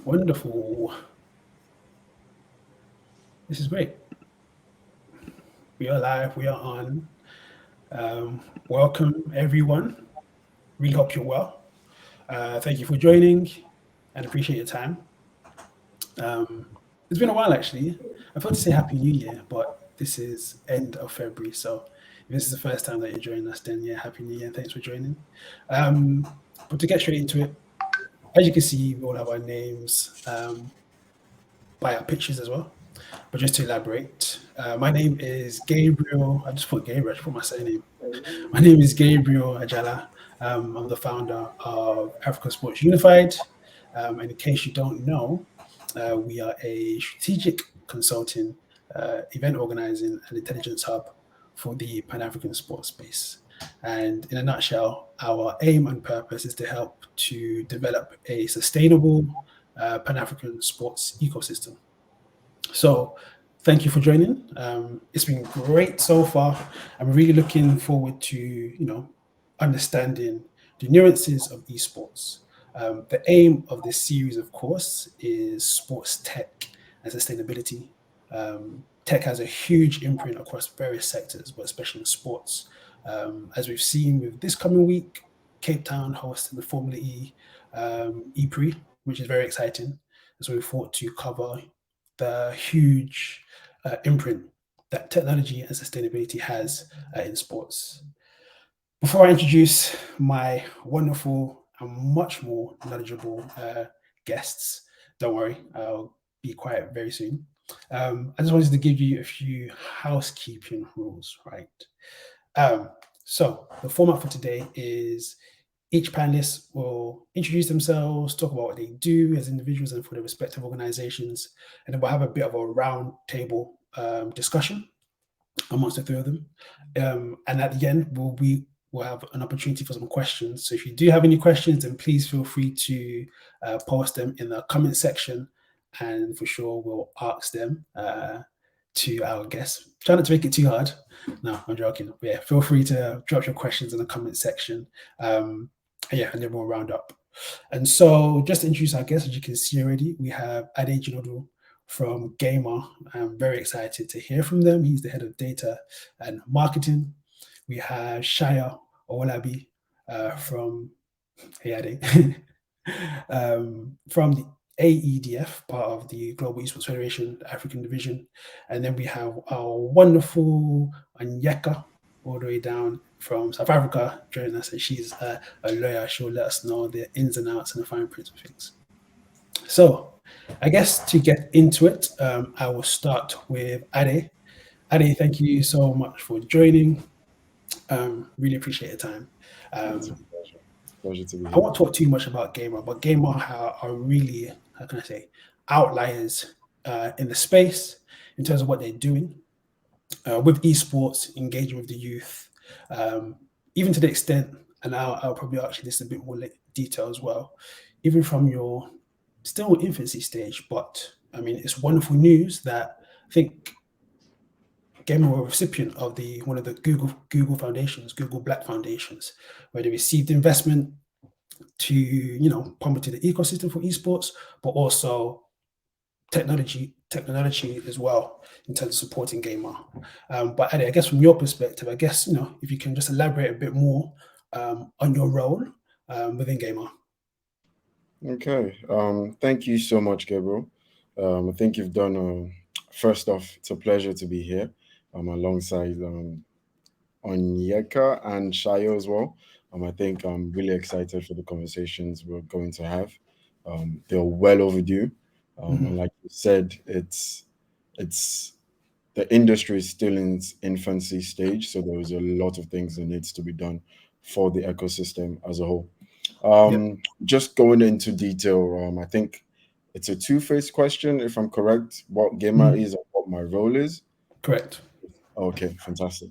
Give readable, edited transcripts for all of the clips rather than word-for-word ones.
Wonderful. This is great. We are live. We are on. Welcome, everyone. Really hope you're well. Thank you for joining and appreciate your time. It's been a while, actually. I thought to say Happy New Year, but this is end of February. So if this is the first time that you're joining us, then yeah, Happy New Year and thanks for joining. But to get straight into it, as you can see, we all have our names by our pictures as well. But just to elaborate, my name is Gabriel. I just put Gabriel, I just put my surname. My name is Gabriel Ajala. I'm the founder of Africa Sports Unified. And in case you don't know, we are a strategic consulting, event organizing, and intelligence hub for the Pan African sports space. And in a nutshell, our aim and purpose is to help to develop a sustainable Pan African sports ecosystem. So, thank you for joining. It's been great so far. I'm really looking forward to understanding the nuances of esports. The aim of this series, of course, is sports tech and sustainability. Tech has a huge imprint across various sectors, but especially in sports. As we've seen with this coming week, Cape Town hosting the Formula E E-Prix, which is very exciting. So we thought to cover the huge imprint that technology and sustainability has in sports. Before I introduce my wonderful and much more knowledgeable guests, don't worry, I'll be quiet very soon. I just wanted to give you a few housekeeping rules, right? Um, so the format for today is each panelist will introduce themselves, talk about what they do as individuals and for their respective organizations, and then we'll have a bit of a round table discussion amongst the three of them. And at the end, we'll have an opportunity for some questions. So if you do have any questions, then please feel free to post them in the comment section, and for sure we'll ask them to our guests. Try not to make it too hard. No, I'm joking. But yeah, feel free to drop your questions in the comment section. Yeah, and then we'll round up. And so, just to introduce our guests, as you can see already, we have Jinadu from Gamr. I'm very excited to hear from them. He's the head of data and marketing. We have Sayo Owolabi from Hey Ade, from the AEDF, part of the Global Esports Federation African Division. And then we have our wonderful Onyeka all the way down from South Africa joining us. And she's a lawyer. She'll let us know the ins and outs and the fine print of things. So, I guess to get into it, I will start with Ade. Ade, thank you so much for joining. Really appreciate your time. It's a pleasure. Pleasure to be I here. won't talk too much about Gamr, but Gamr are really, how can I say, outliers in the space in terms of what they're doing with esports, engaging with the youth, um, even to the extent, and I'll probably ask you this in a bit more detail as well, even from your still infancy stage. But I mean, it's wonderful news that I think Gamma were a recipient of the one of the Google foundations, Google Black Foundations, where they received investment to pump into the ecosystem for esports, but also technology as well in terms of supporting Gamer. But Ade, I guess from your perspective, I guess if you can just elaborate a bit more on your role within Gamer. Okay. Thank you so much, Gabriel. I think you've done. First off, it's a pleasure to be here. Alongside Onyeka and Shayo as well. I think I'm really excited for the conversations we're going to have. They're well overdue. And Mhm. like you said, it's the industry is still in its infancy stage, so there is a lot of things that needs to be done for the ecosystem as a whole. Yep, Just going into detail, I think it's a two-faced question, if I'm correct, what gamer mhm. is and what my role is. Correct. Okay, fantastic.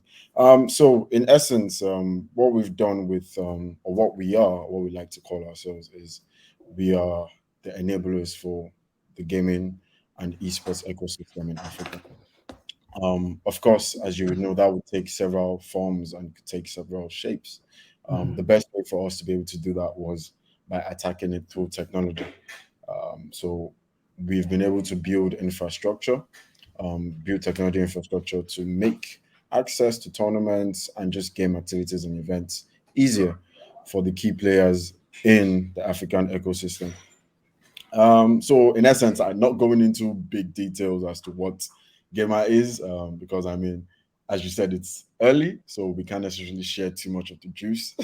So in essence, what we've done with or what we are, what we like to call ourselves is we are the enablers for the gaming and esports ecosystem in Africa. Of course, as you would know, that would take several forms and could take several shapes. The Mhm. best way for us to be able to do that was by attacking it through technology. So we've been able to build infrastructure, build technology infrastructure to make access to tournaments and just game activities and events easier for the key players in the African ecosystem. So in essence, I'm not going into big details as to what Gamer is, because I mean, as you said, it's early, so we can't necessarily share too much of the juice.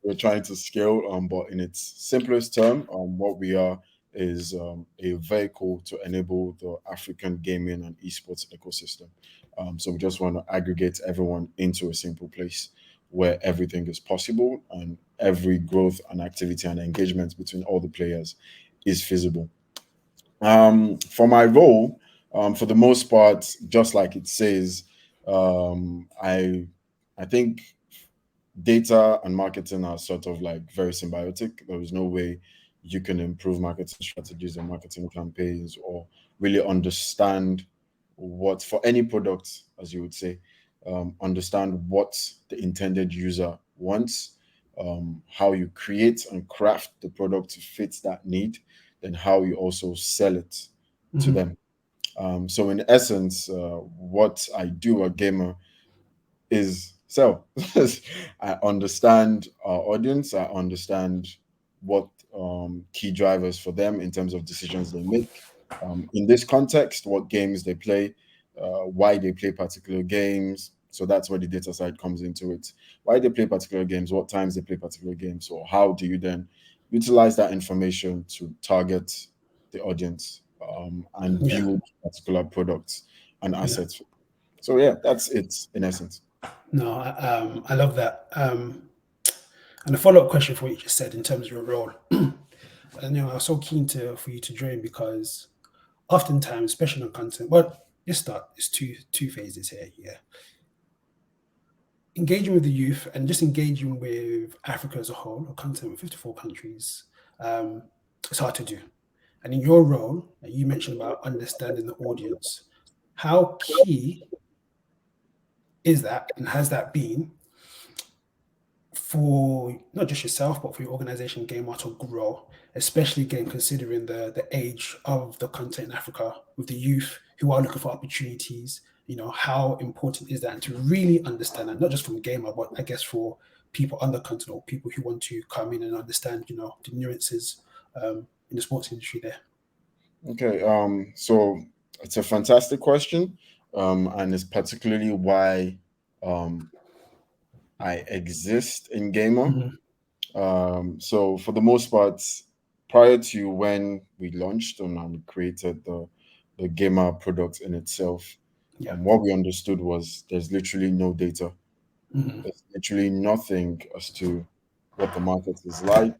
We're trying to scale, but in its simplest term, what we are is a vehicle to enable the African gaming and esports ecosystem. So we just want to aggregate everyone into a simple place where everything is possible and every growth and activity and engagement between all the players is feasible. For my role, for the most part, just like it says, I think data and marketing are sort of like very symbiotic. There is no way you can improve marketing strategies or marketing campaigns or really understand what for any product, as you would say, understand what the intended user wants, how you create and craft the product to fit that need, then how you also sell it to Mhm. them. So in essence, what I do at Gamer is so I understand our audience. I understand what key drivers for them in terms of decisions they make. In this context, what games they play, why they play particular games. So that's where the data side comes into it. Why they play particular games, what times they play particular games, or how do you then utilize that information to target the audience, and Yeah, build particular products and yeah. assets. So yeah, that's it in essence. No, I love that. And a follow up question for what you just said in terms of your role. And I was so keen to for you to join because oftentimes, especially on content, well, let's start. It's two phases here. Yeah, engaging with the youth and just engaging with Africa as a whole, or content with 54 countries, um, it's hard to do. And in your role, you mentioned about understanding the audience. How key is that, and has that been for not just yourself, but for your organization, Gamr, to grow, especially again considering the age of the content in Africa with the youth who are looking for opportunities. How important is that, and to really understand that, not just from Gamr, but I guess for people on the continent or people who want to come in and understand, the nuances in the sports industry there. Okay, so it's a fantastic question, and it's particularly why um, I exist in Gamer. Mhm. So for the most part, prior to when we launched and we created the Gamer product in itself, Yeah. what we understood was there's literally no data. Mhm. There's literally nothing as to what the market is like,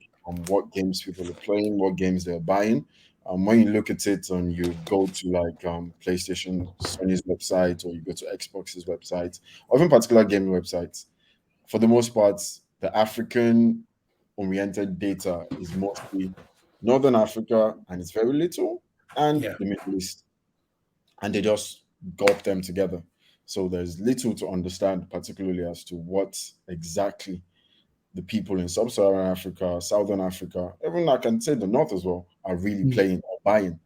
what games people are playing, what games they're buying. When you look at it and you go to like PlayStation, Sony's website, or you go to Xbox's website, or even particular gaming websites, for the most part, the African oriented data is mostly Northern Africa, and it's very little, and Yeah. the Middle East, and they just gulp them together. So there's little to understand, particularly as to what exactly the people in sub-Saharan Africa, Southern Africa, even I can say the North as well, are really Mm. playing or buying.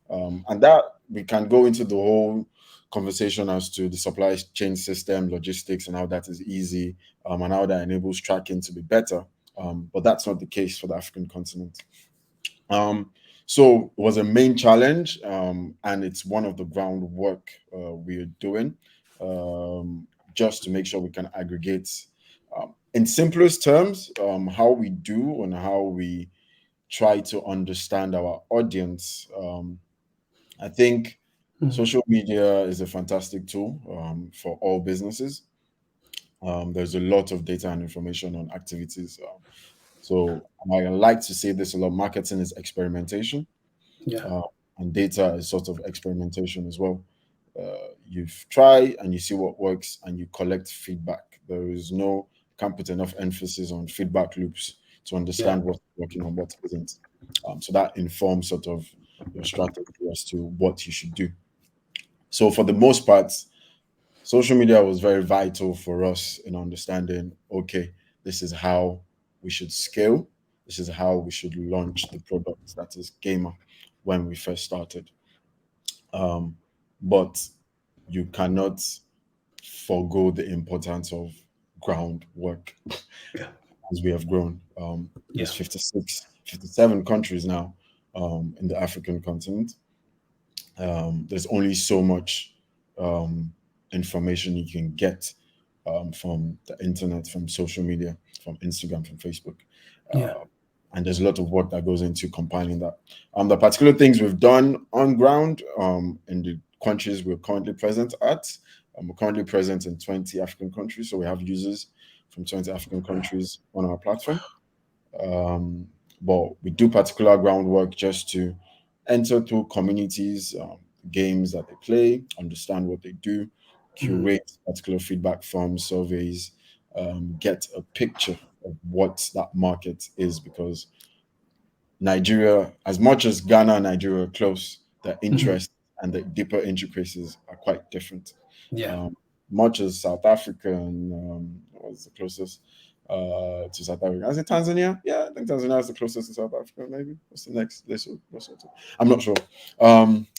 And that we can go into the whole conversation as to the supply chain system, logistics, and how that is easy, and how that enables tracking to be better. But that's not the case for the African continent. Um, so it was a main challenge, and it's one of the groundwork we are doing, just to make sure we can aggregate, in simplest terms, how we do and how we try to understand our audience. I think Mm. social media is a fantastic tool, for all businesses. There's a lot of data and information on activities. So I like to say this a lot: marketing is experimentation, Yeah. uh, and data is sort of experimentation as well. You try and you see what works, and you collect feedback. There is no Can't put enough emphasis on feedback loops to Yeah. understand what's working and what isn't. So that informs sort of your strategy as to what you should do. So for the most part, social media was very vital for us in understanding, okay, this is how we should scale. this is how we should launch the product that is Gamr when we first started. But you cannot forego the importance of groundwork Yeah. as we have grown. There's Yeah. 56, 57 countries now in the African continent. There's only so much information you can get from the internet, from social media, from Instagram, from Facebook. Yeah. And there's a lot of work that goes into compiling that. The particular things we've done on ground in the countries we're currently present at, we're currently present in 20 African countries, so we have users from 20 African countries on our platform. But we do particular groundwork just to enter through communities, games that they play, understand what they do, curate particular feedback forms, surveys, get a picture of what that market is, because Nigeria, as much as Ghana and Nigeria are close, the interest and the deeper intricacies are quite different. Yeah. Much as South Africa and what was the closest to South Africa? Is it Tanzania? Yeah, I think Tanzania is the closest to South Africa. Maybe what's the next? Lesotho? I'm not sure.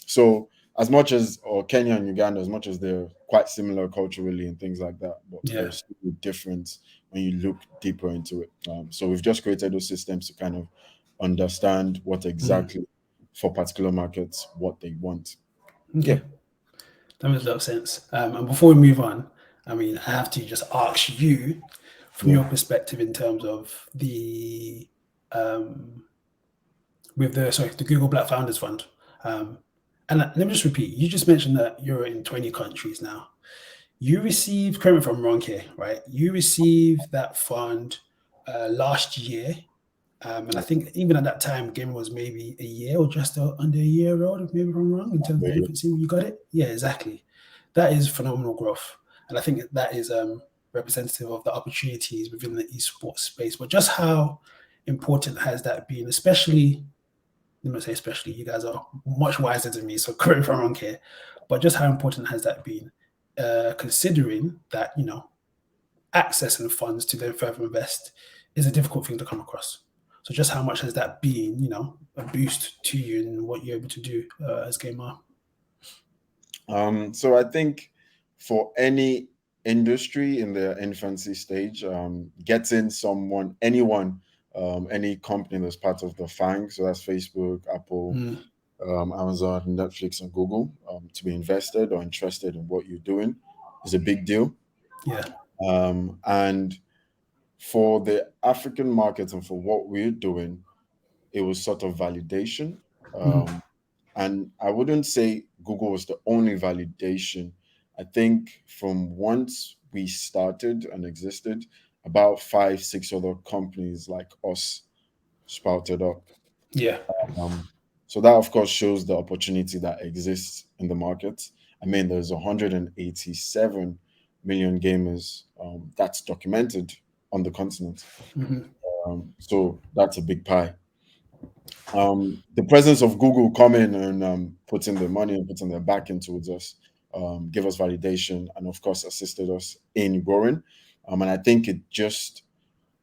So as much as or Kenya and Uganda, as much as they're quite similar culturally and things like that, but Yeah. there's still a difference when you look deeper into it. So we've just created those systems to kind of understand what exactly for particular markets what they want. Okay. Yeah. That makes a lot of sense. And before we move on, I mean, I have to just ask you, from Yeah. your perspective, in terms of the with the Google Black Founders Fund. And let me just repeat. You just mentioned that you're in 20 countries now. You received, correct me if I'm wrong here, right? You received that fund last year. And I Yeah. think even at that time, Game was maybe a year or just under a year old, if maybe I'm wrong, in terms of the infancy when you got it. Yeah, exactly. That is phenomenal growth. And I think that is representative of the opportunities within the esports space. But just how important has that been, especially, let me say especially, you guys are much wiser than me, so correct me if I'm wrong here, but just how important has that been, considering that, accessing funds to then further invest is a difficult thing to come across. So just how much has that been, a boost to you and what you're able to do as Gamer? So I think for any industry in their infancy stage, getting anyone, any company that's part of the FANG, so that's Facebook, Apple, Amazon, Netflix, and Google, to be invested or interested in what you're doing is a big deal. Yeah. And for the African market and for what we're doing, it was sort of validation. And I wouldn't say Google was the only validation. I think from once we started and existed, about 5, 6 other companies like us sprouted up. Yeah. Um, so that, of course, shows the opportunity that exists in the market. I mean, there's 187 million gamers that's documented on the continent. So that's a big pie. The presence of Google coming and putting the money and putting their backing towards us gave us validation and, of course, assisted us in growing. And I think it just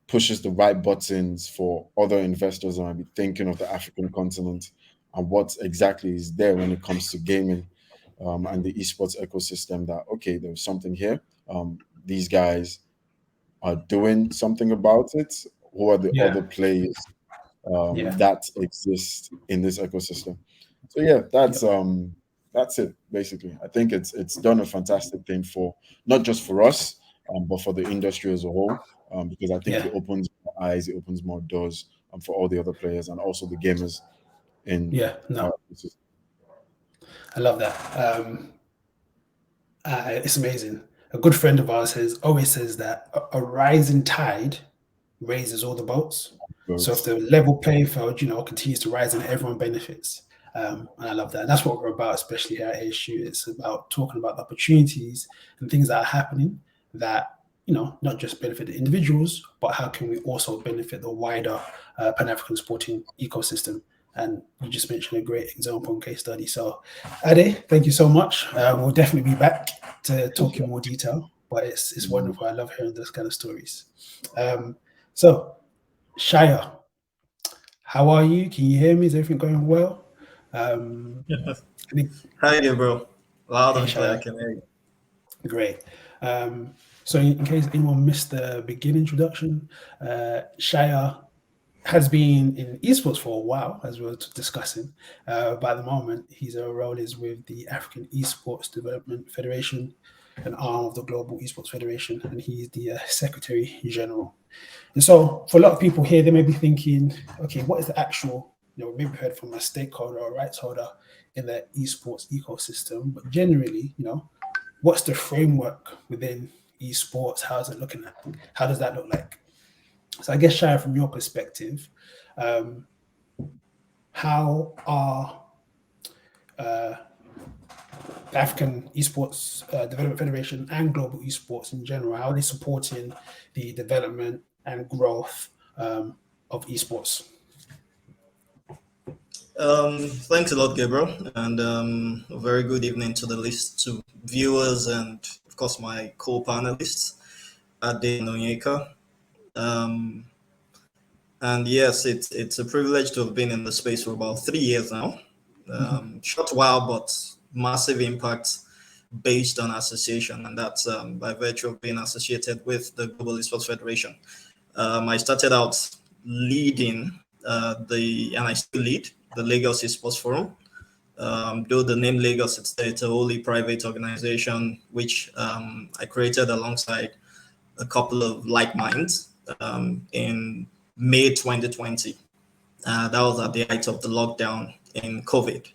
pushes the right buttons for other investors that might be thinking of the African continent and what exactly is there when it comes to gaming and the esports ecosystem. That, okay, there's something here. These guys are doing something about it. Who are the Yeah. other players Yeah. that exist in this ecosystem? So yeah, that's it basically. I think it's done a fantastic thing for not just for us, but for the industry as a whole, because I think Yeah. it opens more eyes, it opens more doors for all the other players and also the gamers in Yeah. our No, ecosystem. I love that. It's amazing. A good friend of ours always says that a rising tide raises all the boats. So if But the level playing field, continues to rise and everyone benefits. And I love that. And that's what we're about, especially here at ASU. It's about talking about the opportunities and things that are happening that, not just benefit the individuals, but how can we also benefit the wider Pan-African sporting ecosystem. And you just mentioned a great example and case study. So, Ade, thank you so much. We'll definitely be back to talk in more detail, but it's wonderful. I love hearing those kind of stories. So, Shire, How are you? Can you hear me? Is everything going well? Um, any- Hi, Gabriel. Loud hey, and clear, I Shaya. can hear you. Great. So, in case anyone missed the beginning introduction, Shaya has been in esports for a while, as we were discussing. But at the moment, his role is with the African Esports Development Federation, an arm of the Global Esports Federation, and he's the Secretary General. And so, for a lot of people here, they may be thinking, okay, what is the actual, maybe heard from a stakeholder or rights holder in the esports ecosystem, but generally, what's the framework within esports? How's it looking at? How does that look like? So, I guess, Shire, from your perspective, um, how are uh, the African Esports Development Federation and Global Esports in general, how are they supporting the development and growth of esports? Thanks a lot, Gabriel, and a very good evening to the list to viewers and, of course, my co-panelists, Ade and Onyeka. Um, and yes, it's a privilege to have been in the space for about 3 years now. Short while, but massive impact based on association, and that's by virtue of being associated with the Global Esports Federation. I started out leading and I still lead the Lagos Esports Forum. Though the name Lagos, it's a wholly private organization which I created alongside a couple of like minds in May 2020. That was at the height of the lockdown in COVID.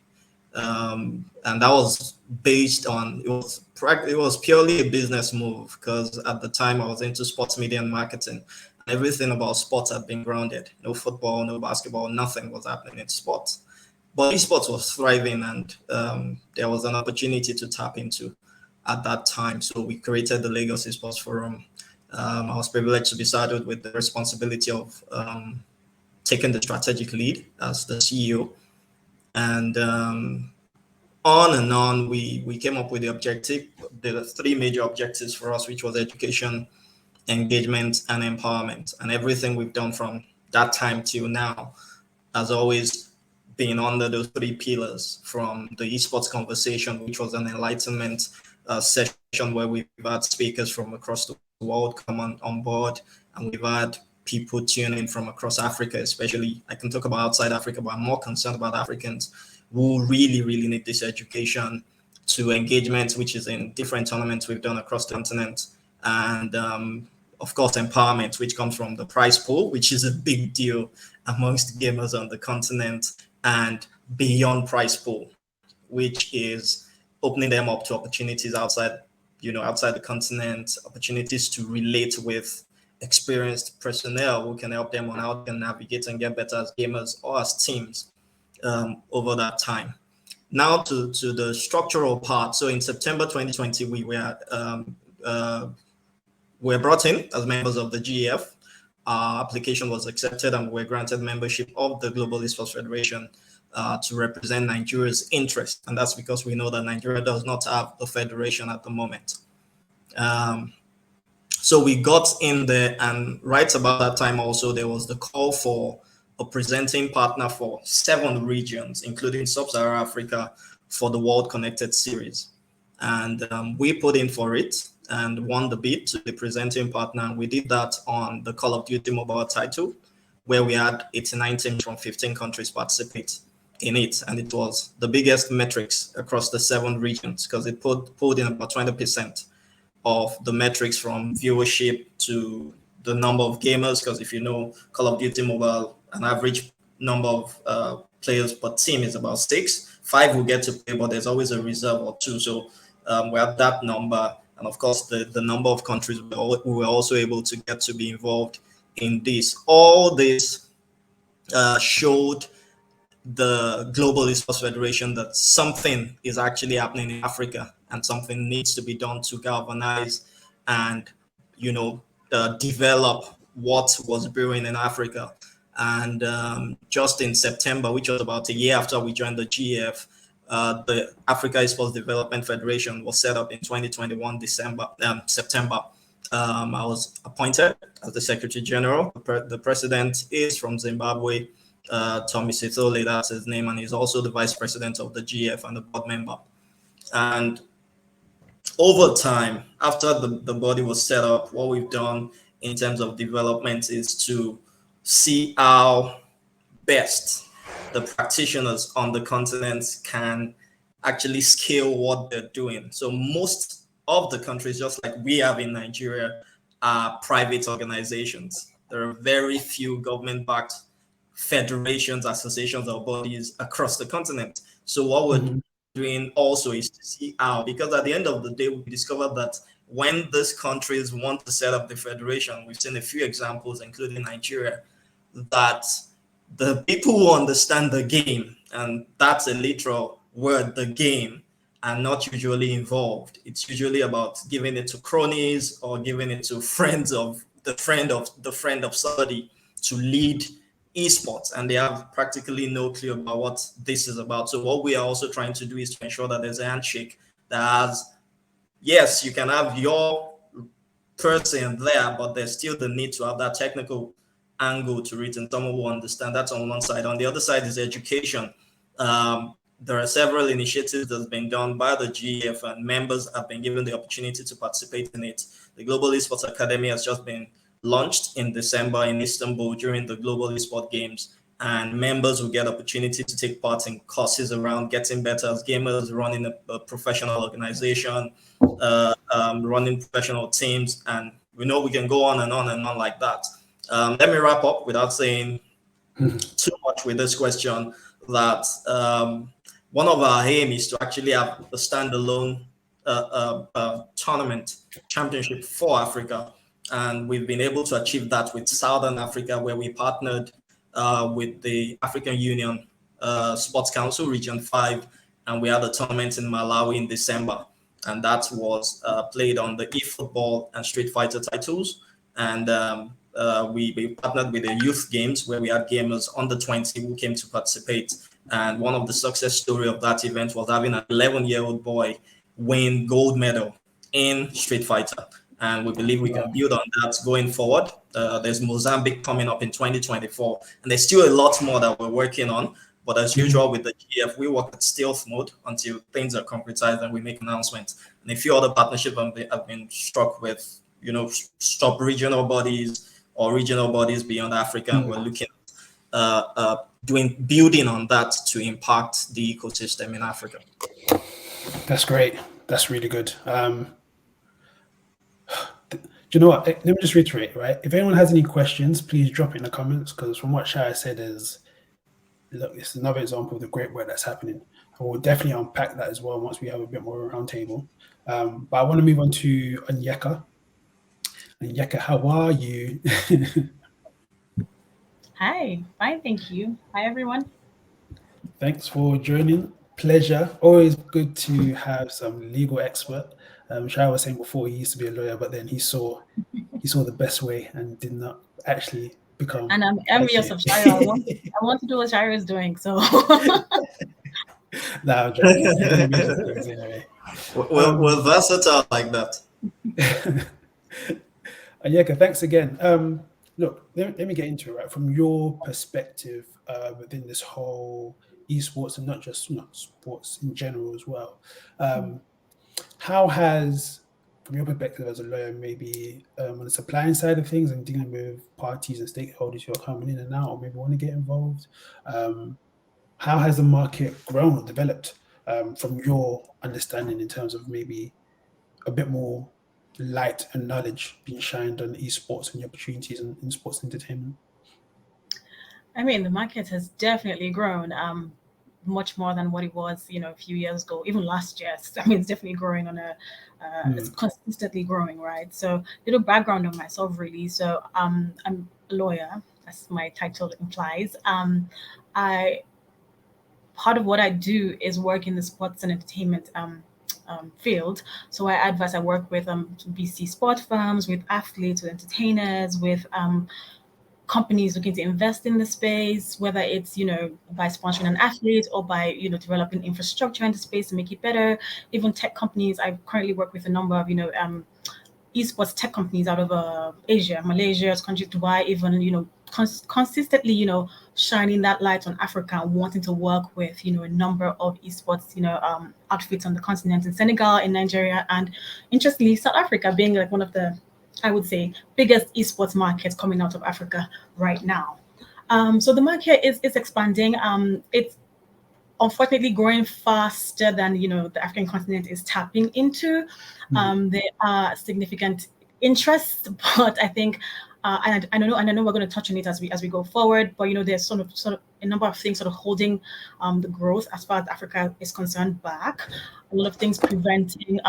And that was based on it was purely a business move, because at the time I was into sports media and marketing. Everything about sports had been grounded. No football, no basketball, nothing was happening in sports. But esports was thriving, and there was an opportunity to tap into at that time. So we created the Lagos Esports Forum. I was privileged to be saddled with the responsibility of taking the strategic lead as the CEO. And on and on, we came up with the objective. There are three major objectives for us, which was education, engagement, and empowerment. And everything we've done from that time till now has always been under those three pillars, from the esports conversation, which was an enlightenment session where we've had speakers from across the world come on board, and we've had people tune in from across Africa, especially. I can talk about outside Africa, but I'm more concerned about Africans who really, really need this education, to engagement, which is in different tournaments we've done across the continent, and of course, empowerment, which comes from the prize pool, which is a big deal amongst gamers on the continent, and beyond prize pool, which is opening them up to opportunities outside the continent, opportunities to relate with experienced personnel who can help them on how they can navigate and get better as gamers or as teams over that time. Now to the structural part. So in September 2020, we were brought in as members of the GEF. Our application was accepted, and we were granted membership of the Global Esports Federation to represent Nigeria's interest. And that's because we know that Nigeria does not have a federation at the moment. So we got in there, and right about that time also, there was the call for a presenting partner for 7 regions, including Sub-Saharan Africa, for the World Connected Series. And we put in for it and won the bid to be presenting partner. And we did that on the Call of Duty mobile title, where we had 89 teams from 15 countries participate in it. And it was the biggest metrics across the 7 regions, because it pulled in about 20% of the metrics, from viewership to the number of gamers. Because if you know Call of Duty mobile, an average number of players per team is about 6. 5 will get to play, but there's always a reserve or 2. So we have that number. And of course, the number of countries we were also able to get to be involved in this. All this showed the Global Esports Federation that something is actually happening in Africa, and something needs to be done to galvanize and, develop what was brewing in Africa. And just in September, which was about a year after we joined the GF, the Africa Esports Development Federation was set up in 2021 September. I was appointed as the Secretary General. The president is from Zimbabwe, Tommy Sithole, that's his name, and he's also the vice president of the GF and the board member. And over time, after the body was set up, what we've done in terms of development is to see how best the practitioners on the continent can actually scale what they're doing. So most of the countries, just like we have in Nigeria, are private organizations. There are very few government-backed federations, associations, or bodies across the continent. So what we're doing also is to see how, because at the end of the day, we discovered that when these countries want to set up the federation, we've seen a few examples, including Nigeria, that the people who understand the game, and that's a literal word, the game, are not usually involved. It's usually about giving it to cronies or giving it to friends of the friend of the friend of somebody to lead esports, and they have practically no clue about what this is about. So what we are also trying to do is to ensure that there's a handshake that has, yes, you can have your person there, but there's still the need to have that technical angle to it, and someone will understand. That's on one side. On the other side is education. There are several initiatives that's been done by the GF, and members have been given the opportunity to participate in it. The Global Esports Academy has just been launched in December in Istanbul during the Global Esports Games, and members will get opportunity to take part in courses around getting better as gamers, running a professional organization, running professional teams, and we know we can go on and on and on like that. Let me wrap up without saying too much with this question, that one of our aim is to actually have a standalone tournament championship for Africa. And we've been able to achieve that with Southern Africa, where we partnered with the African Union Sports Council Region 5, and we had a tournament in Malawi in December. And that was played on the eFootball and Street Fighter titles. And we partnered with the youth games, where we had gamers under 20 who came to participate. And one of the success story of that event was having an 11-year-old boy win gold medal in Street Fighter. And we believe we can build on that going forward. There's Mozambique coming up in 2024. And there's still a lot more that we're working on. But as usual with the GF, we work at stealth mode until things are concretized and we make announcements. And a few other partnerships have been struck with, stop regional bodies or regional bodies beyond Africa. And we're looking at building on that to impact the ecosystem in Africa. That's great. That's really good. Do you know what? Let me just reiterate, right? If anyone has any questions, please drop it in the comments, because from what Shaya said look, it's another example of the great work that's happening. And we'll definitely unpack that as well once we have a bit more round table. But I want to move on to Onyeka. Onyeka, how are you? Hi, fine, thank you. Hi, everyone. Thanks for joining. Pleasure. Always good to have some legal expert. Shai was saying before he used to be a lawyer, but then he saw the best way and did not actually become. And I'm envious of Shiro. I want to do what Shiro is doing. So. No, I'm joking. Anyway. We're versatile like that. Onyeka, thanks again. Look, let me get into it. Right, from your perspective within this whole esports, and not just sports in general as well. How has, from your perspective as a lawyer, maybe on the supplying side of things and dealing with parties and stakeholders who are coming in and out or maybe want to get involved, how has the market grown or developed from your understanding in terms of maybe a bit more light and knowledge being shined on esports and the opportunities in sports entertainment? I mean, the market has definitely grown. Much more than what it was, a few years ago, even last year. I mean, it's definitely growing on it's consistently growing, right? So, a little background on myself, really. So, I'm a lawyer, as my title implies. Part of what I do is work in the sports and entertainment field. So, I work with BC sport firms, with athletes, with entertainers, with companies looking to invest in the space, whether it's, by sponsoring an athlete or by, developing infrastructure in the space to make it better. Even tech companies, I currently work with a number of, esports tech companies out of Asia, Malaysia, countries, Dubai, even, consistently, shining that light on Africa and wanting to work with, a number of esports, outfits on the continent, in Senegal, in Nigeria, and interestingly, South Africa being like one of the, I would say, biggest esports markets coming out of Africa right now. So the market is expanding. It's unfortunately growing faster than the African continent is tapping into. There are significant interests, but I think, and I know we're going to touch on it as we go forward. But there's sort of a number of things sort of holding the growth as far as Africa is concerned back. A lot of things preventing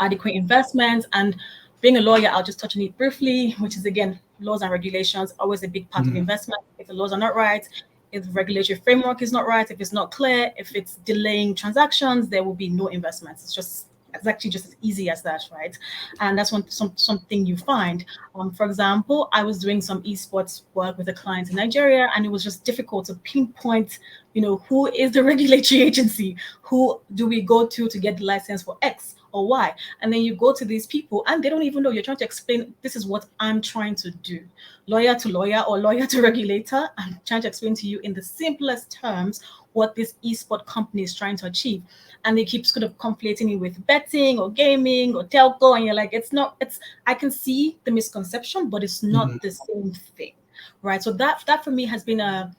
adequate investments. And being a lawyer, I'll just touch on it briefly, which is, again, laws and regulations, always a big part of investment. If the laws are not right, if the regulatory framework is not right, if it's not clear, if it's delaying transactions, there will be no investments. It's actually just as easy as that, right? And that's something you find. For example, I was doing some esports work with a client in Nigeria, and it was just difficult to pinpoint, who is the regulatory agency? Who do we go to get the license for X or Y? And then you go to these people, and they don't even know. You're trying to explain, this is what I'm trying to do. Lawyer to lawyer or lawyer to regulator, I'm trying to explain to you in the simplest terms what this esport company is trying to achieve. And they keep sort of conflating it with betting or gaming or telco, and you're like, I can see the misconception, but it's not the same thing, right? So that for me has been a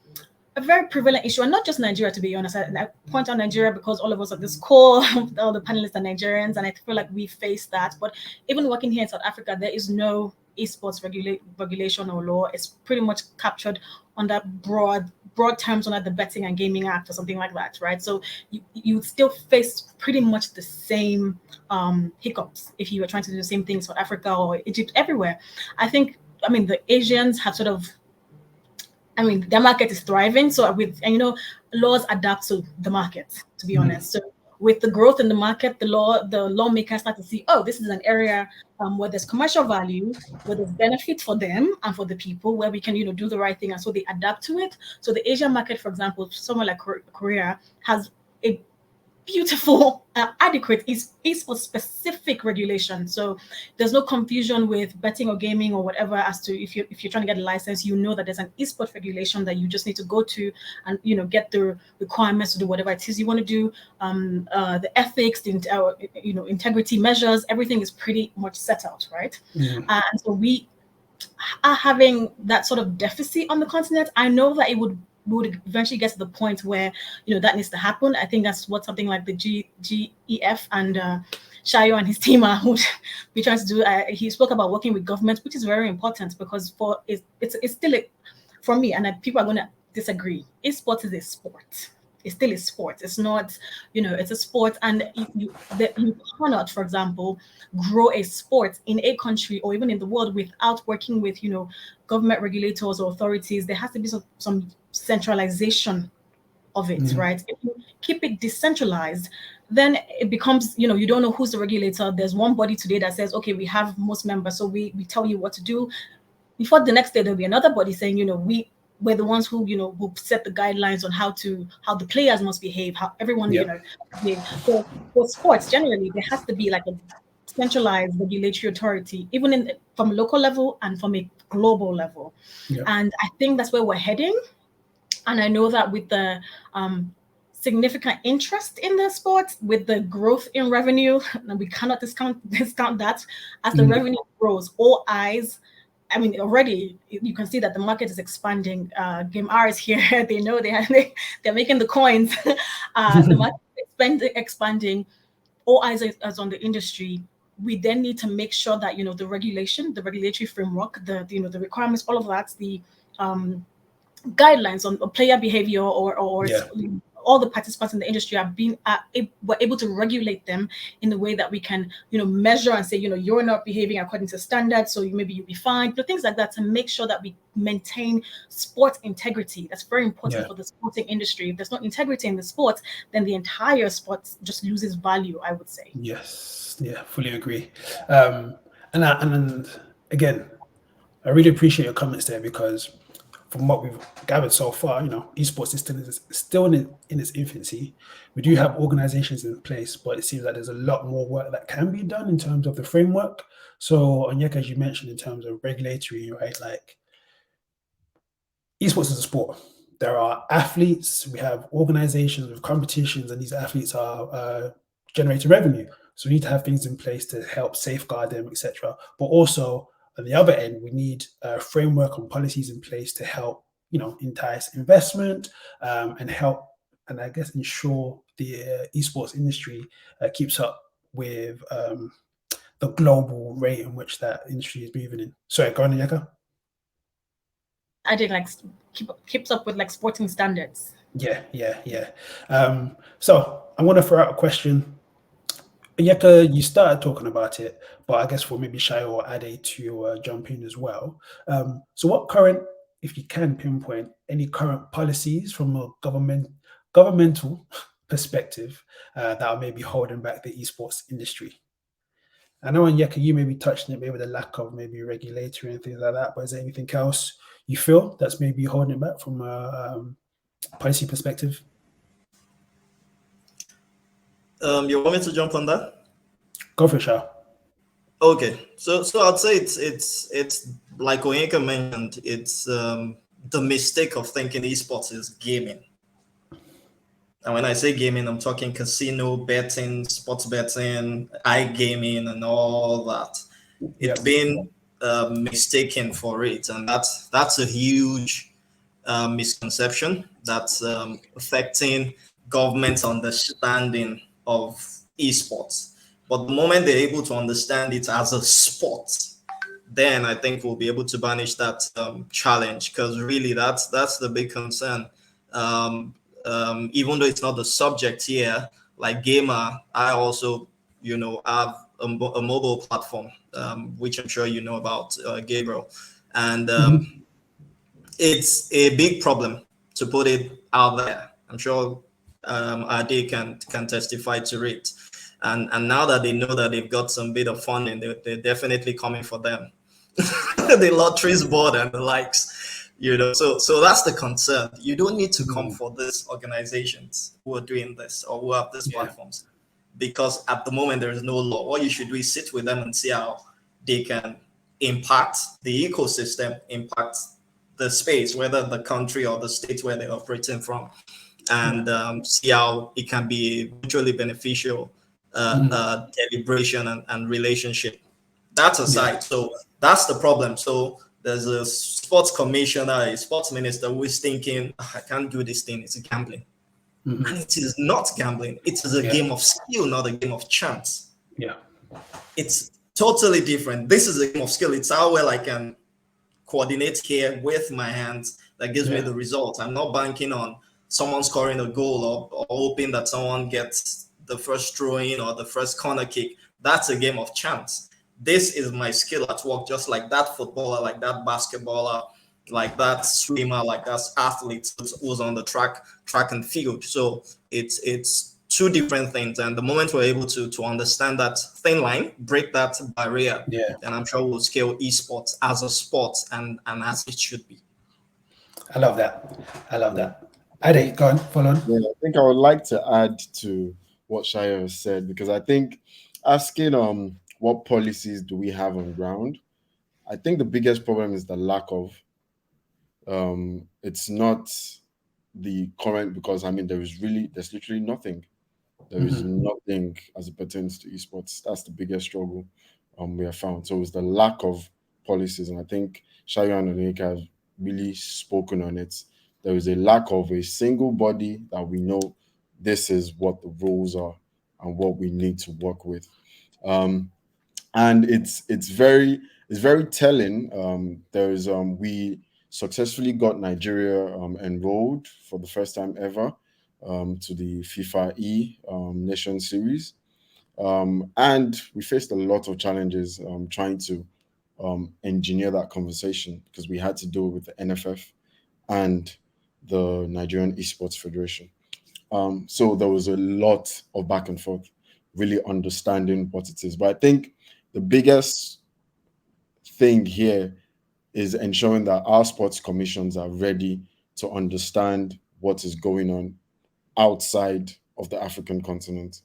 very prevalent issue, and not just Nigeria, to be honest. I point out Nigeria because all of us at this call, all the panelists are Nigerians, and I feel like we face that. But even working here in South Africa, there is no esports regulation or law. It's pretty much captured under broad terms under the Betting and Gaming Act or something like that, right? So you still face pretty much the same hiccups if you were trying to do the same things for Africa or Egypt, everywhere. The Asians have sort of, their market is thriving. So laws adapt to the market, to be honest. So with the growth in the market, the lawmakers start to see, this is an area where there's commercial value, where there's benefit for them and for the people, where we can, do the right thing. And so they adapt to it. So the Asian market, for example, somewhere like Korea, has a beautiful, adequate esports specific regulation. So there's no confusion with betting or gaming or whatever as to if you're trying to get a license, that there's an esports regulation that you just need to go to and get the requirements to do whatever it is you want to do. The ethics, the integrity measures, everything is pretty much set out, right? And so we are having that sort of deficit on the continent. I know that we would eventually get to the point where that needs to happen. I think that's what something like the GEF and Sayo and his team would be trying to do. He spoke about working with government, which is very important because it's still for me, and people are going to disagree. Esports is a sport. It's still a sport. It's not, it's a sport, and you cannot, for example, grow a sport in a country or even in the world without working with, government regulators or authorities. There has to be some centralization of it, right? If you keep it decentralized, then it becomes, you don't know who's the regulator. There's one body today that says, okay, we have most members, so we tell you what to do. Before the next day, there'll be another body saying, we're the ones who, who set the guidelines on how the players must behave, how everyone, behave. So for sports, generally, there has to be like a centralized regulatory authority, even from a local level and from a global level. And I think that's where we're heading. And I know that with the significant interest in the sport, with the growth in revenue, and we cannot discount that, as the revenue grows, all eyes, already you can see that the market is expanding. Gamr is here. They know they're making the coins. The market is expanding. All eyes is on the industry. We then need to make sure that the regulatory framework, the requirements, all of that, the guidelines on player behavior or all the participants in the industry were able to regulate them in the way that we can, measure and say, you're not behaving according to standards, so maybe you'll be fined, things like that, to make sure that we maintain sport integrity. That's very important for the sporting industry. If there's no integrity in the sport, then the entire sport just loses value, I would say. Yes, fully agree. And again, I really appreciate your comments there, because from what we've gathered so far, esports is still in its infancy. We do have organizations in place, but it seems like there's a lot more work that can be done in terms of the framework. So, Onyeka, as you mentioned, in terms of regulatory, right? Like, esports is a sport. There are athletes, we have organizations with competitions, and these athletes are generating revenue. So we need to have things in place to help safeguard them, etc. But also, on the other end, we need a framework and policies in place to help, entice investment and help, and I guess ensure the esports industry keeps up with the global rate in which that industry is moving in. Sorry, go on, Onyeka. I think like keeps up with like sporting standards. Yeah. So I'm going to throw out a question. Onyeka, you started talking about it, but I guess for maybe Sayo or Ade to jump in as well. So what current, if you can pinpoint any current policies from a governmental perspective that are maybe holding back the esports industry? I know, Onyeka, you maybe touched on it, maybe the lack of maybe regulatory and things like that, but is there anything else you feel that's maybe holding it back from a policy perspective? You want me to jump on that? Go for it, Shao. Okay, so I'd say it's like Onyeka mentioned, it's the mistake of thinking esports is gaming. And when I say gaming, I'm talking casino betting, sports betting, iGaming, and all that. It's been mistaken for it, and that's a huge misconception that's affecting government's understanding of esports. But the moment they're able to understand it as a sport, then I think we'll be able to banish that challenge, because really that's the big concern. Even though it's not the subject here, like Gamr, I also, have a mobile platform, which I'm sure you know about, Gabriel. And it's a big problem to put it out there. I'm sure Ade can testify to it. And now that they know that they've got some bit of funding, they're definitely coming for them. The lottery's board and the likes, So that's the concern. You don't need to come for these organizations who are doing this or who have these platforms, because at the moment there is no law. What you should do is sit with them and see how they can impact the ecosystem, impact the space, whether the country or the state where they're operating from, and see how it can be mutually beneficial deliberation and relationship. That's aside. So that's the problem. So there's a sports commissioner, a sports minister who is thinking, I can't do this thing, it's gambling. And it is not gambling. It is a game of skill, not a game of chance. Yeah. It's totally different. This is a game of skill. It's how well I can coordinate here with my hands that gives me the result. I'm not banking on someone scoring a goal or hoping that someone gets the first throw in or the first corner kick. That's a game of chance. This is my skill at work, just like that footballer, like that basketballer, like that swimmer, like that athlete who's on the track and field. So it's two different things. And the moment we're able to understand that thin line, break that barrier, then I'm sure we'll scale esports as a sport and as it should be. I love that. Ade, go on, follow on. Yeah, I think I would like to add to what Sayo has said, because I think asking what policies do we have on ground, I think the biggest problem is the lack of. It's not the current, because there's literally nothing. There is nothing as it pertains to esports. That's the biggest struggle we have found. So it's the lack of policies, and I think Sayo and Onyeka have really spoken on it. There is a lack of a single body that we know this is what the rules are and what we need to work with. And it's very telling. We successfully got Nigeria enrolled for the first time ever to the FIFA Nation Series, and we faced a lot of challenges trying to engineer that conversation, because we had to deal with the NFF and the Nigerian Esports Federation. So there was a lot of back and forth, really understanding what it is. But I think the biggest thing here is ensuring that our sports commissions are ready to understand what is going on outside of the African continent.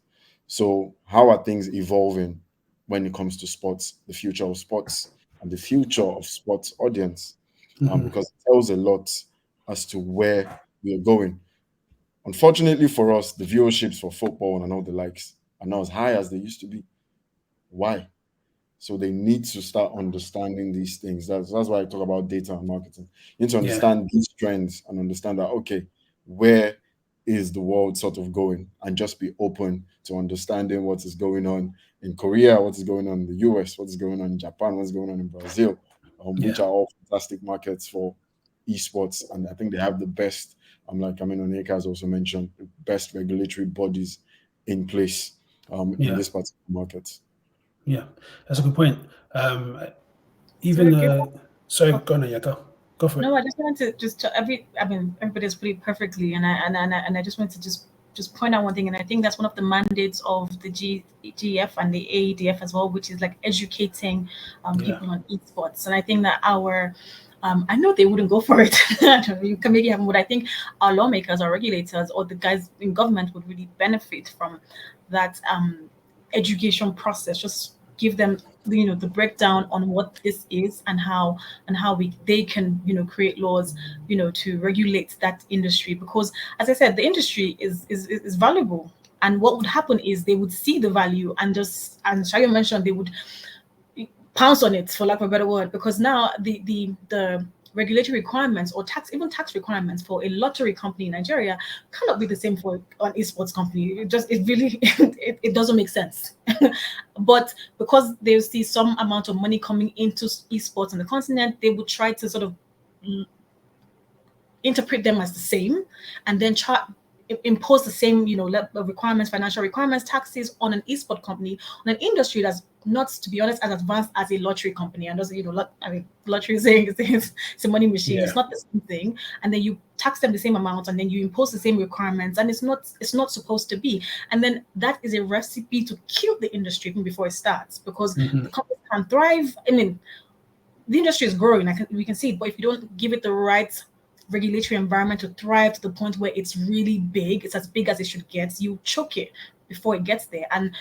So, how are things evolving when it comes to sports, the future of sports, and the future of sports audience? Because it tells a lot as to where we are going. Unfortunately for us, the viewerships for football and all the likes are not as high as they used to be. Why? So they need to start understanding these things. That's why I talk about data and marketing. You need to Yeah. understand these trends and understand that, okay, where is the world sort of going, and just be open to understanding what is going on in Korea, what is going on in the US, what is going on in Japan, what's going on in Brazil, which Yeah. are all fantastic markets for esports. And I think they have the best, Onyeka has also mentioned, the best regulatory bodies in place in Yeah. this particular market. Yeah, that's a good point. Sorry, Even give- sorry, oh. go on, Onyeka. Go for No, it. I just wanted to just everybody's put it perfectly, and I just wanted to just point out one thing, and I think that's one of the mandates of the GF and the AEDF as well, which is like educating Yeah. people on esports. And I think that our I know they wouldn't go for it. I don't know, you can make it happen, but I think our lawmakers, our regulators, or the guys in government would really benefit from that education process. Just give them the breakdown on what this is and how they can create laws to regulate that industry, because as I said, the industry is valuable. And what would happen is they would see the value, and Sayo mentioned, they would pounce on it, for lack of a better word, because now the regulatory requirements or tax requirements for a lottery company in Nigeria cannot be the same for an esports company. It really it doesn't make sense. But because they see some amount of money coming into esports on the continent, they would try to sort of interpret them as the same, and then impose the same requirements, financial requirements, taxes on an esport company, on an industry that's not, to be honest, as advanced as a lottery company. And also, lottery saying it's a money machine. Yeah. It's not the same thing. And then you tax them the same amount, and then you impose the same requirements, and it's not supposed to be. And then that is a recipe to kill the industry even before it starts, because the company can thrive. I mean, the industry is growing. We can see it, but if you don't give it the right regulatory environment to thrive to the point where it's really big, it's as big as it should get, you choke it before it gets there. And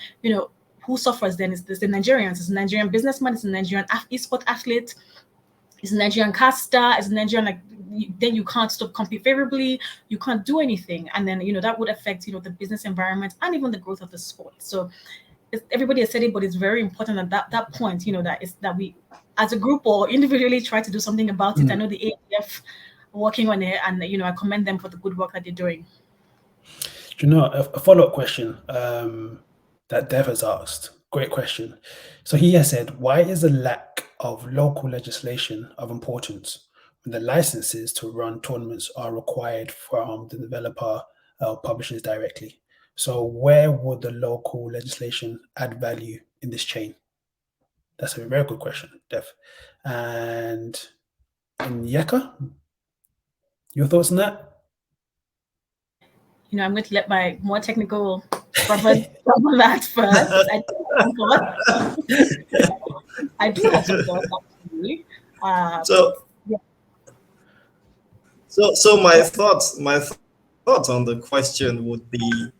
who suffers then is the Nigerians. It's a Nigerian businessman, it's a Nigerian esport athlete, it's a Nigerian caster, it's a Nigerian, then you can't stop compete favorably, you can't do anything. And then that would affect the business environment and even the growth of the sport. So everybody has said it, but it's very important at that point, that we as a group or individually try to do something about it. I know the ADF working on it, and I commend them for the good work that they're doing. Do you know a follow-up question that Dev has asked? Great question. So he has said, why is the lack of local legislation of importance when the licenses to run tournaments are required from the developer publishers directly? So where would the local legislation add value in this chain? That's a very good question, Dev. And Onyeka, your thoughts on that? I'm going to let my more technical brothers cover that first. I do have some thoughts, actually. So my thoughts on the question would be,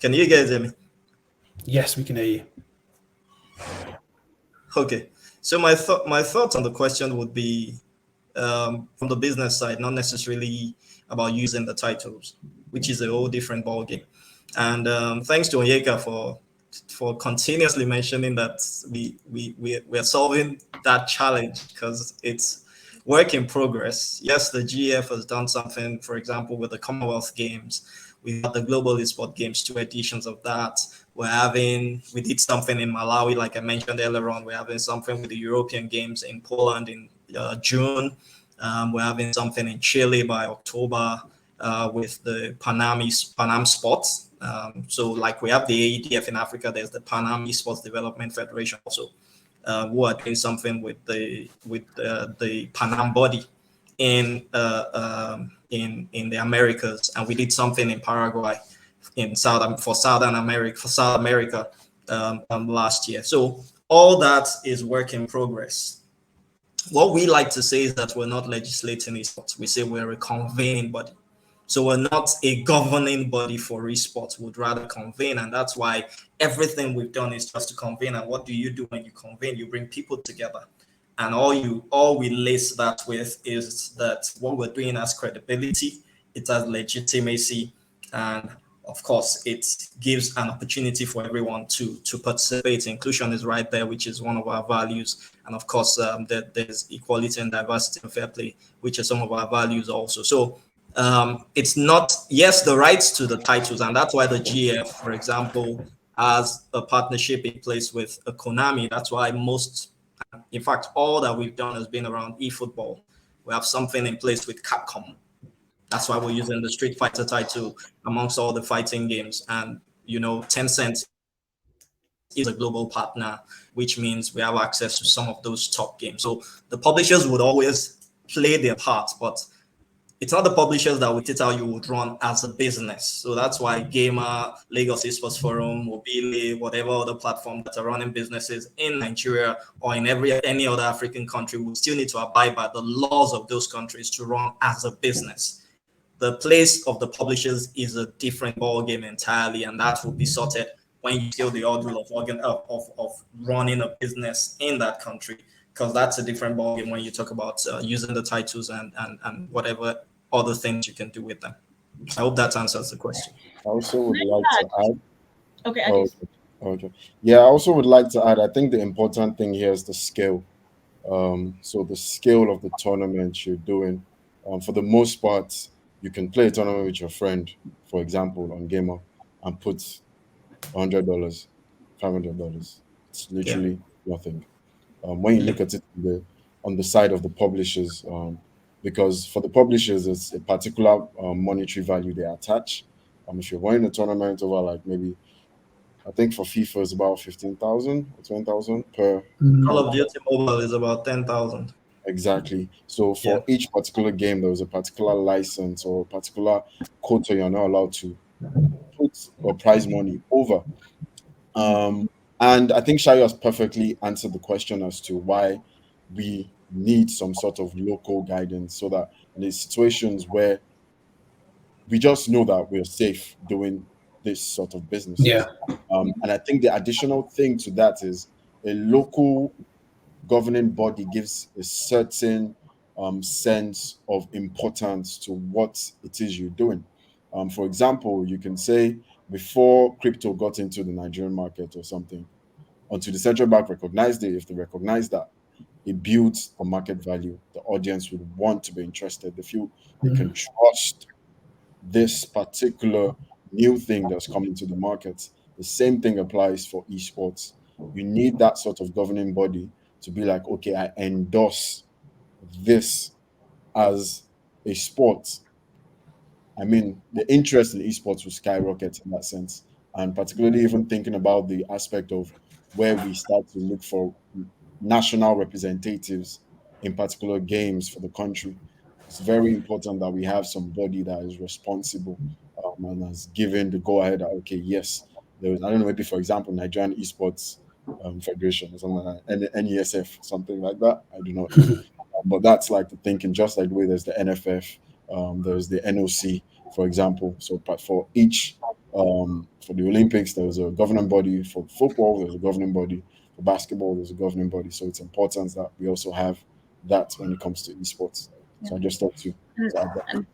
can you guys hear me? Yes, we can hear you. Okay. So my thoughts on the question would be, from the business side, not necessarily about using the titles, which is a whole different ballgame. And thanks to Onyeka for continuously mentioning that we're solving that challenge, because it's work in progress. Yes, the GF has done something, for example, with the Commonwealth Games. We had the Global Esport Games, 2 editions of that. We did something in Malawi, like I mentioned earlier on. We're having something with the European Games in Poland in June. We're having something in Chile by October with the Panam Sports. So like we have the AEDF in Africa, there's the Panam Esports Development Federation also, who are doing something with the Panam body in the Americas, and we did something in Paraguay for South America last year. So all that is work in progress. what we like to say is that we're not legislating esports. We say we're a convening body. So we're not a governing body for esports, would rather convene. And that's why everything we've done is just to convene. And what do you do when you convene? You bring people together. And all we lace that with is that what we're doing has credibility, it has legitimacy, and of course it gives an opportunity for everyone to participate. Inclusion is right there, which is one of our values. And of course, there's equality and diversity and fair play, which are some of our values also. So it's not, yes, the rights to the titles, and that's why the GF, for example, has a partnership in place with a Konami. That's why in fact, all that we've done has been around eFootball. We have something in place with Capcom. That's why we're using the Street Fighter title amongst all the fighting games. And, Tencent is a global partner, which means we have access to some of those top games. So the publishers would always play their part, but it's not the publishers that would dictate how you would run as a business. So that's why Gamr, Lagos Esports Forum, Mobile, whatever other platform that are running businesses in Nigeria or in any other African country will still need to abide by the laws of those countries to run as a business. The place of the publishers is a different ballgame entirely, and that will be sorted when you scale the order of running a business in that country, because that's a different ballgame when you talk about using the titles and whatever other things you can do with them. I hope that answers the question. I also would like to add. Okay. Oh, okay. Yeah, I also would like to add. I think the important thing here is the scale. So the scale of the tournament you're doing. For the most part, you can play a tournament with your friend, for example, on Gamr, and put $100, $500. It's literally nothing. When you look at it on the side of the publishers, because for the publishers, it's a particular monetary value they attach. If you're winning a tournament over like maybe, I think for FIFA is about 15,000 or 20,000 per. Call of Duty Mobile is about 10,000. Exactly. So for each particular game, there was a particular license or a particular quota you're not allowed to put or prize money over. And I think Sayo has perfectly answered the question as to why we need some sort of local guidance, so that in the situations where we just know that we're safe doing this sort of business. Yeah. And I think the additional thing to that is a local governing body gives a certain sense of importance to what it is you're doing. For example, you can say before crypto got into the Nigerian market or something, until the central bank recognized it, if they recognize that, it builds a market value. The audience would want to be interested. They feel they can trust this particular new thing that's coming to the market. The same thing applies for esports. You need that sort of governing body to be like, okay, I endorse this as a sport. I mean, the interest in esports will skyrocket in that sense. And particularly even thinking about the aspect of where we start to look for national representatives in particular games for the country. It's very important that we have somebody that is responsible and has given the go ahead that, okay, yes, there was, I don't know, maybe for example, Nigerian Esports Federation or something like that, NESF, something like that. I do not know. But that's like the thinking, just like the way there's the NFF, there's the NOC, for example. So for each, for the Olympics, there was a governing body. For football, there's a governing body. For basketball, there's a governing body. So it's important that we also have that when it comes to esports. So I just thought to add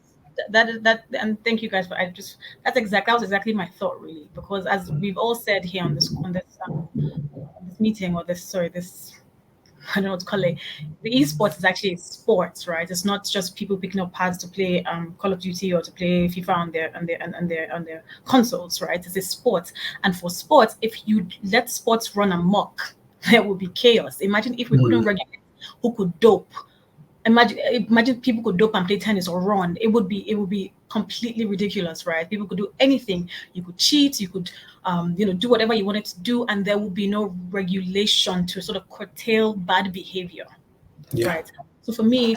that. And thank you guys for that was exactly my thought, really, because as we've all said here on this meeting, or this I don't know what to call it. The esports is actually sports, right? It's not just people picking up pads to play Call of Duty or to play FIFA on their consoles, right? It's a sport, and for sports, if you let sports run amok, there will be chaos. Imagine if we couldn't regulate who could dope. Imagine people could dope and play tennis or run. It would be completely ridiculous, right? People could do anything. You could cheat. You could, do whatever you wanted to do, and there would be no regulation to sort of curtail bad behavior, right? So for me,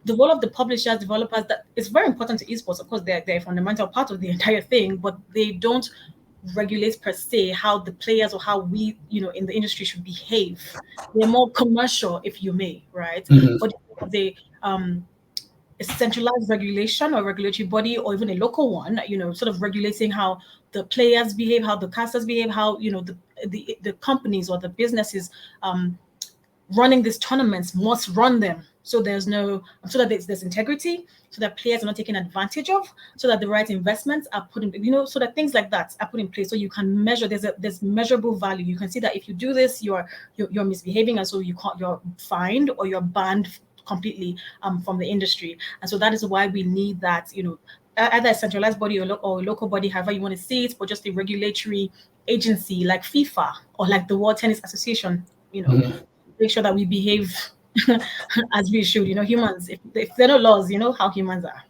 the role of the publishers, developers, that is very important to esports. Of course, they're a fundamental part of the entire thing, but they don't regulate per se how the players or how we, in the industry should behave. They're more commercial, if you may, right? Mhm. But they a centralized regulation or regulatory body or even a local one, sort of regulating how the players behave, how the casters behave, how the companies or the businesses running these tournaments must run them. So so that there's integrity, so that players are not taken advantage of, so that the right investments are put in, so that things like that are put in place, so you can measure. There's measurable value. You can see that if you do this, you're misbehaving, and so you're fined or you're banned completely from the industry. And so that is why we need that, either a centralized body or a local body, however you want to see it, but just a regulatory agency like FIFA or like the World Tennis Association, make sure that we behave as we should. Humans, if there are no laws, how humans are.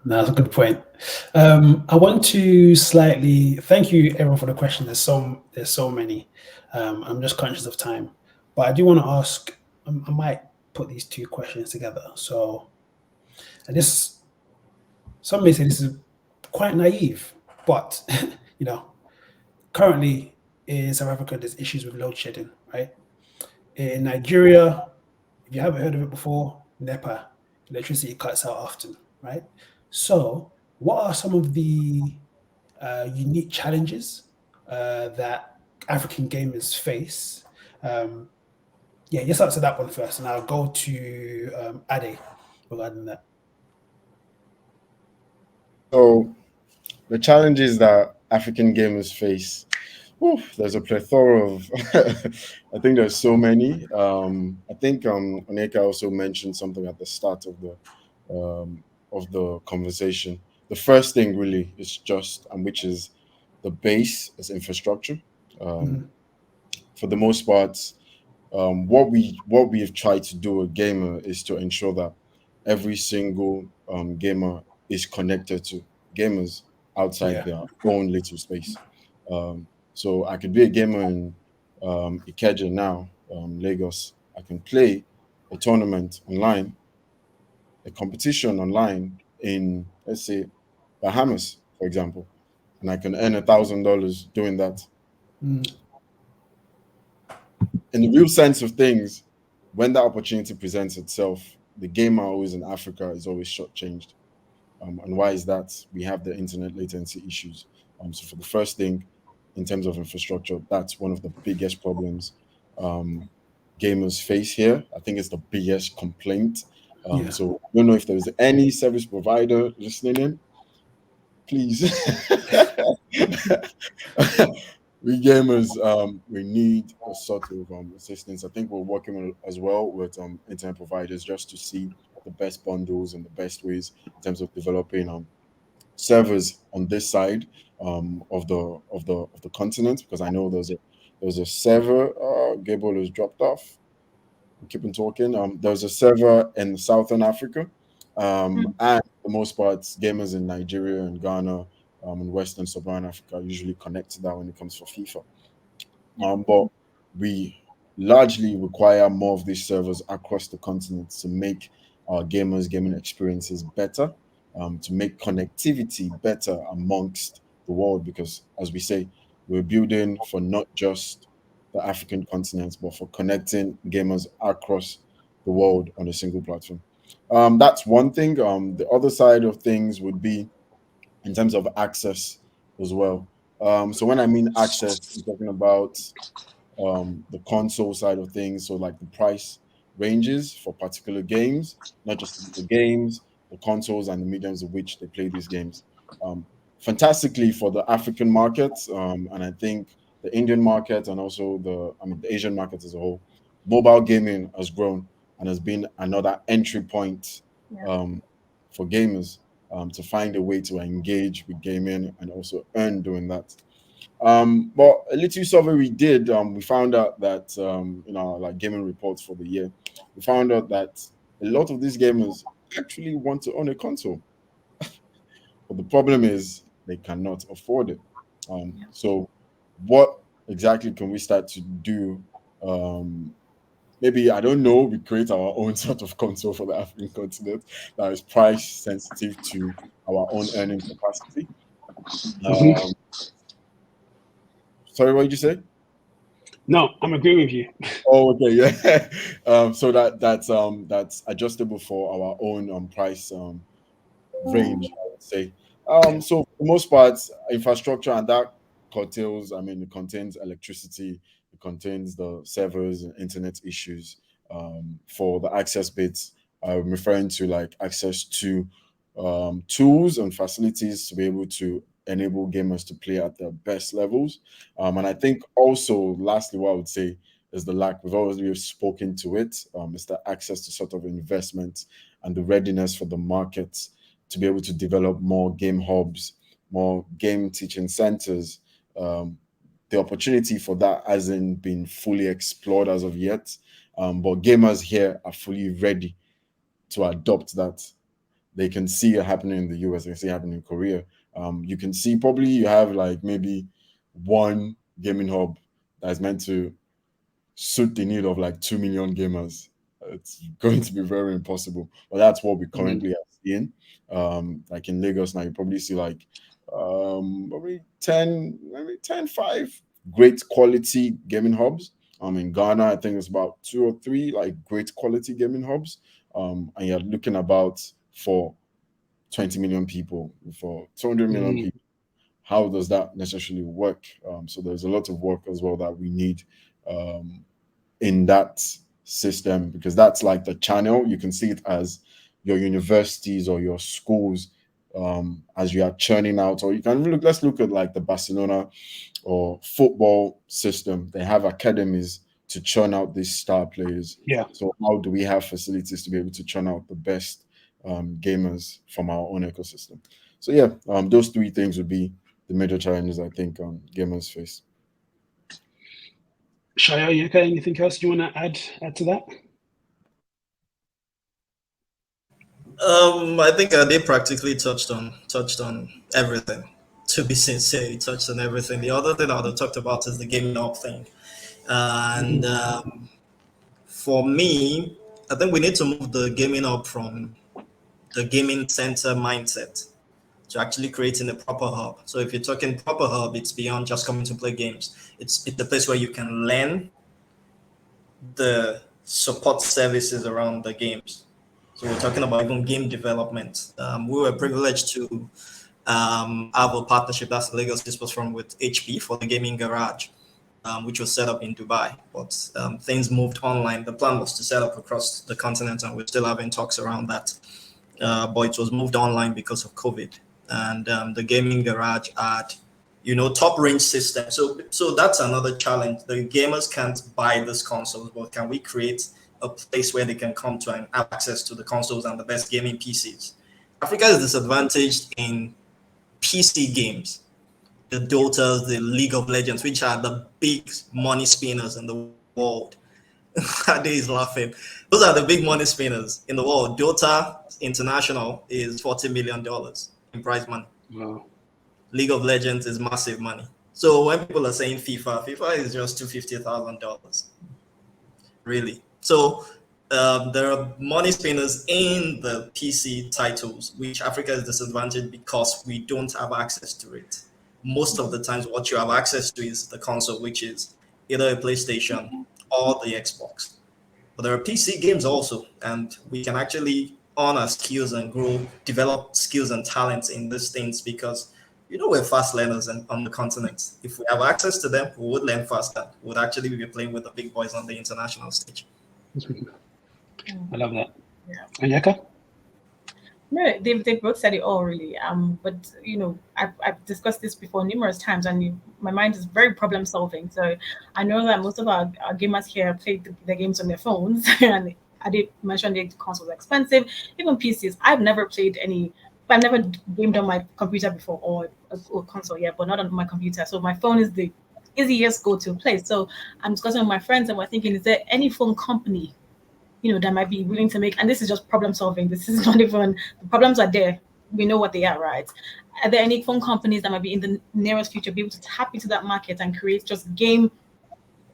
No, that's a good point. I want to slightly thank you everyone for the question. There's so many. I'm just conscious of time, but I do want to ask. I might put these two questions together. So, and this some may say this is quite naive, but you know, currently in South Africa there's issues with load shedding, right? In Nigeria, if you haven't heard of it before, NEPA, electricity cuts out often, right? So, what are some of the unique challenges that African gamers face? Um, yeah, just answer that one first, and I'll go to Ade regarding that. So the challenges that African gamers face, there's a plethora of. I think there's so many. I think Onyeka also mentioned something at the start of the conversation. The first thing really is just, and which is the base is infrastructure. Um, Mhm. for the most part, what we have tried to do at Gamer is to ensure that every single gamer is connected to gamers outside Yeah. their own little space. So I could be a gamer in Ikeja now, Lagos. I can play a tournament online, a competition online in, let's say, Bahamas, for example, and I can earn $1,000 doing that. Mm. In the real sense of things, when that opportunity presents itself, the gamer always in Africa is always shortchanged. And why is that? We have the internet latency issues. So for the first thing, in terms of infrastructure, that's one of the biggest problems um, gamers face here. I think it's the biggest complaint. Yeah. So I don't know if there's any service provider listening in, please. We gamers, we need a sort of assistance. I think we're working as well with internet providers just to see the best bundles and the best ways in terms of developing servers on this side of the continent, because I know there's a server. Gable has dropped off. I'm keeping talking. There's a server in Southern Africa, and for the most part, gamers in Nigeria and Ghana, and Western Sub-Saharan Africa usually connect to that when it comes for FIFA. But we largely require more of these servers across the continent to make our gamers gaming experiences better, to make connectivity better amongst the world. Because, as we say, we're building for not just the African continent, but for connecting gamers across the world on a single platform. That's one thing. The other side of things would be in terms of access as well. So when I mean access, I'm talking about the console side of things. So like the price ranges for particular games, not just the games, the consoles and the mediums of which they play these games. Um, Fantastically for the African markets, and I think the Indian market and also the Asian market as a whole, mobile gaming has grown and has been another entry point Yeah. for gamers to find a way to engage with gaming and also earn doing that. But a little survey we did, we found out that in our like gaming reports for the year, we found out that a lot of these gamers actually want to own a console, but the problem is they cannot afford it. So, what exactly can we start to do? Maybe I don't know. We create our own sort of console for the African continent that is price sensitive to our own earning capacity. Um, sorry, what did you say? No, I'm agreeing with you. Oh, okay, yeah. So that's adjustable for our own price range, I would say. So for the most part, infrastructure and that curtails, I mean, it contains electricity, it contains the servers and internet issues. For the access bits, I'm referring to like access to tools and facilities to be able to enable gamers to play at their best levels. And I think also, lastly, what I would say is the lack. We've spoken to it. Is the access to sort of investment and the readiness for the market to be able to develop more game hubs, more game teaching centers. The opportunity for that hasn't been fully explored as of yet, but gamers here are fully ready to adopt that. They can see it happening in the US, they can see it happening in Korea. You can see probably you have like maybe one gaming hub that's meant to suit the need of like 2 million gamers. It's going to be very impossible, but that's what we currently are seeing. Like in Lagos now, you probably see like probably 10, maybe 10, 5 great quality gaming hubs. In Ghana, I think it's about 2 or 3 like great quality gaming hubs. And you're looking about for 20 million people, for 200 million people. How does that necessarily work? So there's a lot of work as well that we need in that system, because that's like the channel. You can see it as your universities or your schools, as you are churning out, or you can look. Let's look at like the Barcelona or football system. They have academies to churn out these star players. Yeah. So how do we have facilities to be able to churn out the best gamers from our own ecosystem? So yeah, those 3 things would be the major challenges I think gamers face. Sayo, Onyeka, anything else you want to add to that? I think they practically touched on everything. To be sincere, he touched on everything. The other thing I would have talked about is the gaming up thing, and for me, I think we need to move the gaming up from the gaming center mindset to actually creating a proper hub. So if you're talking proper hub, it's beyond just coming to play games. It's the place where you can learn the support services around the games. So we're talking about even game development. We were privileged to have a partnership, that's the Lagos eSports Forum, with HP for the gaming garage, which was set up in Dubai. But things moved online. The plan was to set up across the continent, and we're still having talks around that. But it was moved online because of COVID. And the gaming garage had, top range system. So that's another challenge. The gamers can't buy these consoles, but can we create a place where they can come to and have access to the consoles and the best gaming PCs? Africa is disadvantaged in PC games, the Dotas, the League of Legends, which are the big money spinners in the world. Ade is laughing. Those are the big money spinners in the world. Dota International is $40 million in prize money. Wow. League of Legends is massive money. So when people are saying FIFA is just $250,000, really. So there are money spinners in the PC titles, which Africa is disadvantaged because we don't have access to it. Most of the times, what you have access to is the console, which is either a PlayStation or the Xbox. But there are PC games also, and we can actually honor our skills and develop skills and talents in these things, because we're fast learners on the continent. If we have access to them, we would learn faster. We would actually be playing with the big boys on the international stage. I love that. Yeah. Onyeka? No, they've both said it all really. But I've discussed this before numerous times, and my mind is very problem solving. So I know that most of our gamers here play the games on their phones, and I did mention the consoles are expensive, even PCs. I've never gamed on my computer before, or a console yet, but not on my computer. So my phone is the easiest go-to place. So I'm discussing with my friends, and we're thinking, is there any phone company that might be willing to make, and this is just problem solving. This is not even, the problems are there. We know what they are, right? Are there any phone companies that might be in the nearest future be able to tap into that market and create just game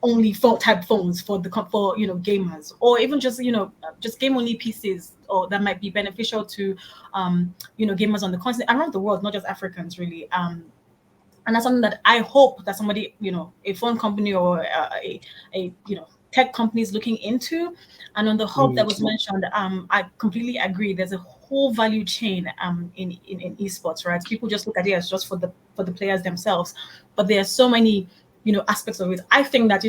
only phone type phones for gamers, or even just game only PCs or that might be beneficial to gamers on the continent around the world, not just Africans really. And that's something that I hope that somebody, a phone company or a tech company is looking into. And on the hub that was mentioned, I completely agree. There's a whole value chain in esports, right? People just look at it as just for the players themselves, but there are so many aspects of it. I think that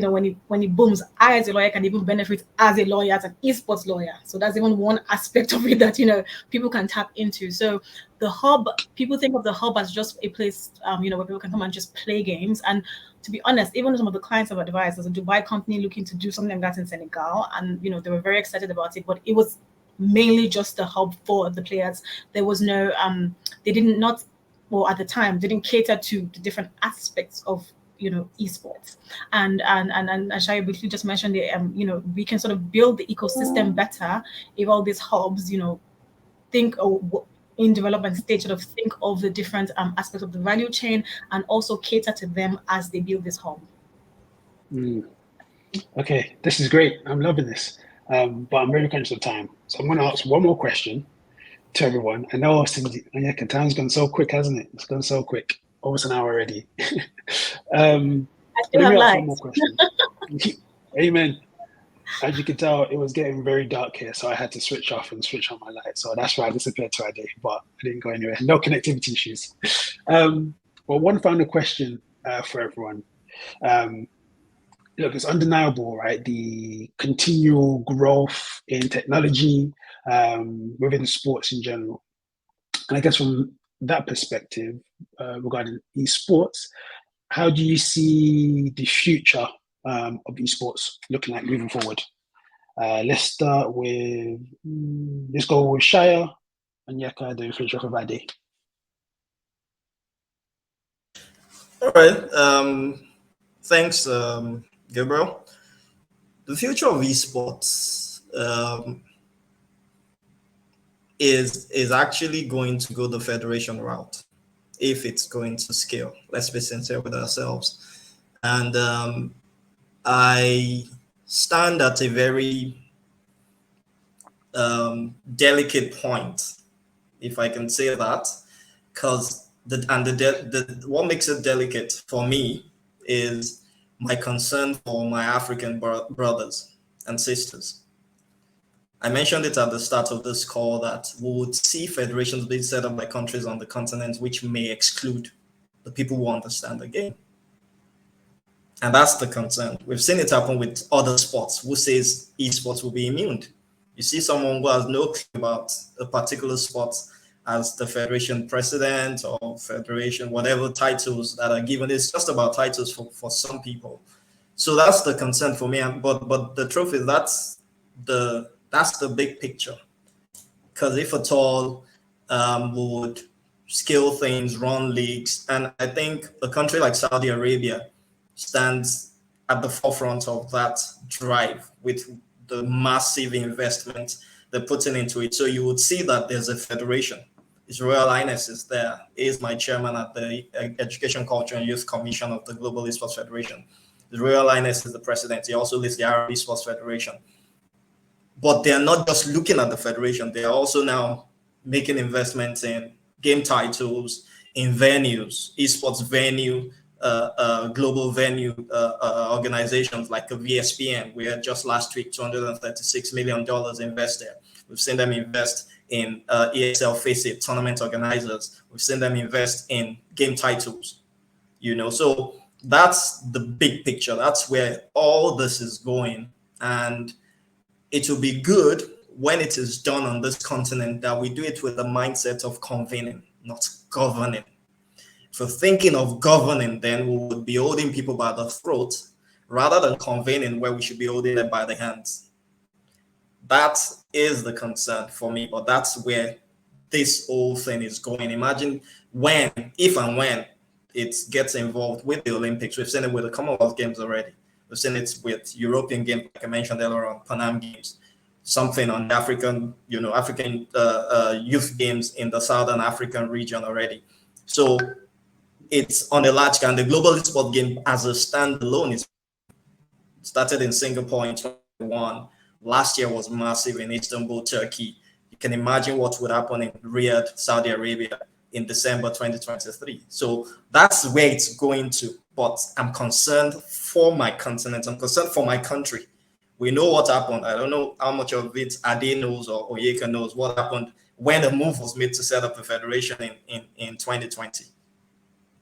when it booms, I as a lawyer can even benefit as a lawyer, as an esports lawyer. So that's even one aspect of it that people can tap into. So the hub, people think of the hub as just a place where people can come and just play games. And to be honest, even some of the clients I've advised, there's a Dubai company looking to do something like that in Senegal, and they were very excited about it, but it was mainly just the hub for the players. There was no they didn't not well at the time didn't cater to the different aspects of esports. And Shayo briefly just mentioned it, we can sort of build the ecosystem better if all these hubs think in development stage, sort of think of the different aspects of the value chain and also cater to them as they build this hub. Okay, this is great. I'm loving this, but I'm very conscious of time, so I'm going to ask one more question to everyone. I know Onyeka, time's gone so quick, hasn't it? It's gone so quick. Almost an hour already. I still have one more question. Amen. As you can tell, it was getting very dark here, so I had to switch off and switch on my light. So that's why I disappeared today, but I didn't go anywhere. No connectivity issues. Well, one final question for everyone. Look, it's undeniable, right? The continual growth in technology within sports in general. And I guess from that perspective, regarding esports, how do you see the future of esports looking like moving forward? Let's start with, let's go with Shaya, Onyeka, then finish off with Ade. All right. Thanks, Gabriel. The future of esports is actually going to go the federation route if it's going to scale. Let's be sincere with ourselves. And I stand at a very delicate point, if I can say that, because what makes it delicate for me is my concern for my African brothers and sisters. I mentioned it at the start of this call that we would see federations being set up by countries on the continent which may exclude the people who understand the game. And that's the concern. We've seen it happen with other sports. Who says esports will be immune? You see someone who has no clue about a particular sport as the federation president or federation, whatever titles that are given. It's just about titles for some people. So that's the concern for me. But the truth is that's the big picture. Because if at all we would scale things, run leagues, and I think a country like Saudi Arabia stands at the forefront of that drive with the massive investment they're putting into it. So you would see that there's a federation. His Royal Highness is there. He is my chairman at the Education, Culture and Youth Commission of the Global Esports Federation. His Royal Highness is the president. He also leads the Arab Esports Federation. But they're not just looking at the federation. They are also now making investments in game titles, in venues, esports venue, global venue organizations like a VSPN. We had just last week $236 million invested. We've seen them invest in ESL Face It tournament organizers. We've seen them invest in game titles. So that's the big picture. That's where all this is going. And it will be good when it is done on this continent that we do it with the mindset of convening, not governing. If we're thinking of governing, then we would be holding people by the throat rather than convening where we should be holding them by the hands. That is the concern for me, but that's where this whole thing is going. Imagine if and when it gets involved with the Olympics. We've seen it with the Commonwealth Games already. We've seen it with European Games, like I mentioned earlier on, Pan Am Games, something on the African youth games in the Southern African region already. So it's on a large scale. The global esports game as a standalone is started in Singapore in 2021. Last year was massive in Istanbul, Turkey. You can imagine what would happen in Riyadh, Saudi Arabia in December 2023. So that's where it's going to. But I'm concerned for my continent. I'm concerned for my country. We know what happened. I don't know how much of it Ade knows or Onyeka knows what happened when the move was made to set up the federation in 2020.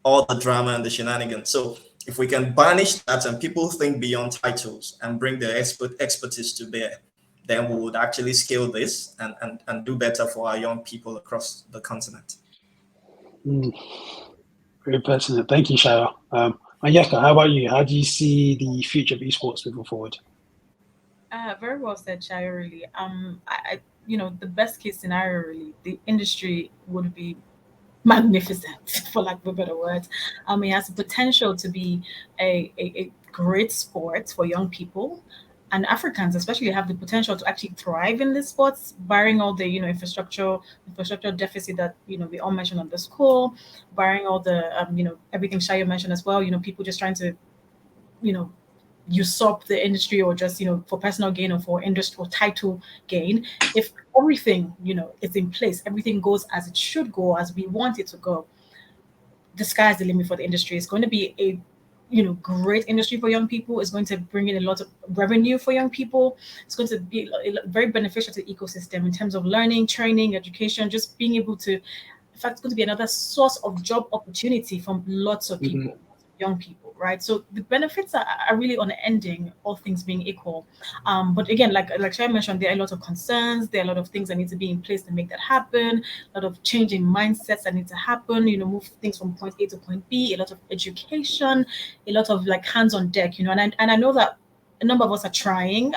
All the drama and the shenanigans. So if we can banish that and people think beyond titles and bring their expertise to bear, then we would actually scale this and do better for our young people across the continent. Very pertinent. Thank you, Sayo. Onyeka, how about you? How do you see the future of esports moving forward? Very well said, Shaya. Really, the best case scenario, really, the industry would be magnificent, for lack of a better word. It has the potential to be a great sport for young people, and Africans especially have the potential to actually thrive in this sports, barring all the infrastructure deficit that we all mentioned on this call, barring all the everything Shaya mentioned as well. People just trying to usurp the industry, or just for personal gain or for industry or title gain. If everything is in place, everything goes as it should go, as we want it to go, the sky's the limit for the industry. It's going to be a great industry for young people. It's going to bring in a lot of revenue for young people. It's going to be very beneficial to the ecosystem in terms of learning, training, education, just being able to, in fact, it's going to be another source of job opportunity from lots of people, young people, right? So the benefits are really unending, all things being equal. But again, like Shai mentioned, there are a lot of concerns. There are a lot of things that need to be in place to make that happen. A lot of changing mindsets that need to happen. Move things from point A to point B. A lot of education, a lot of hands on deck. And I know that a number of us are trying.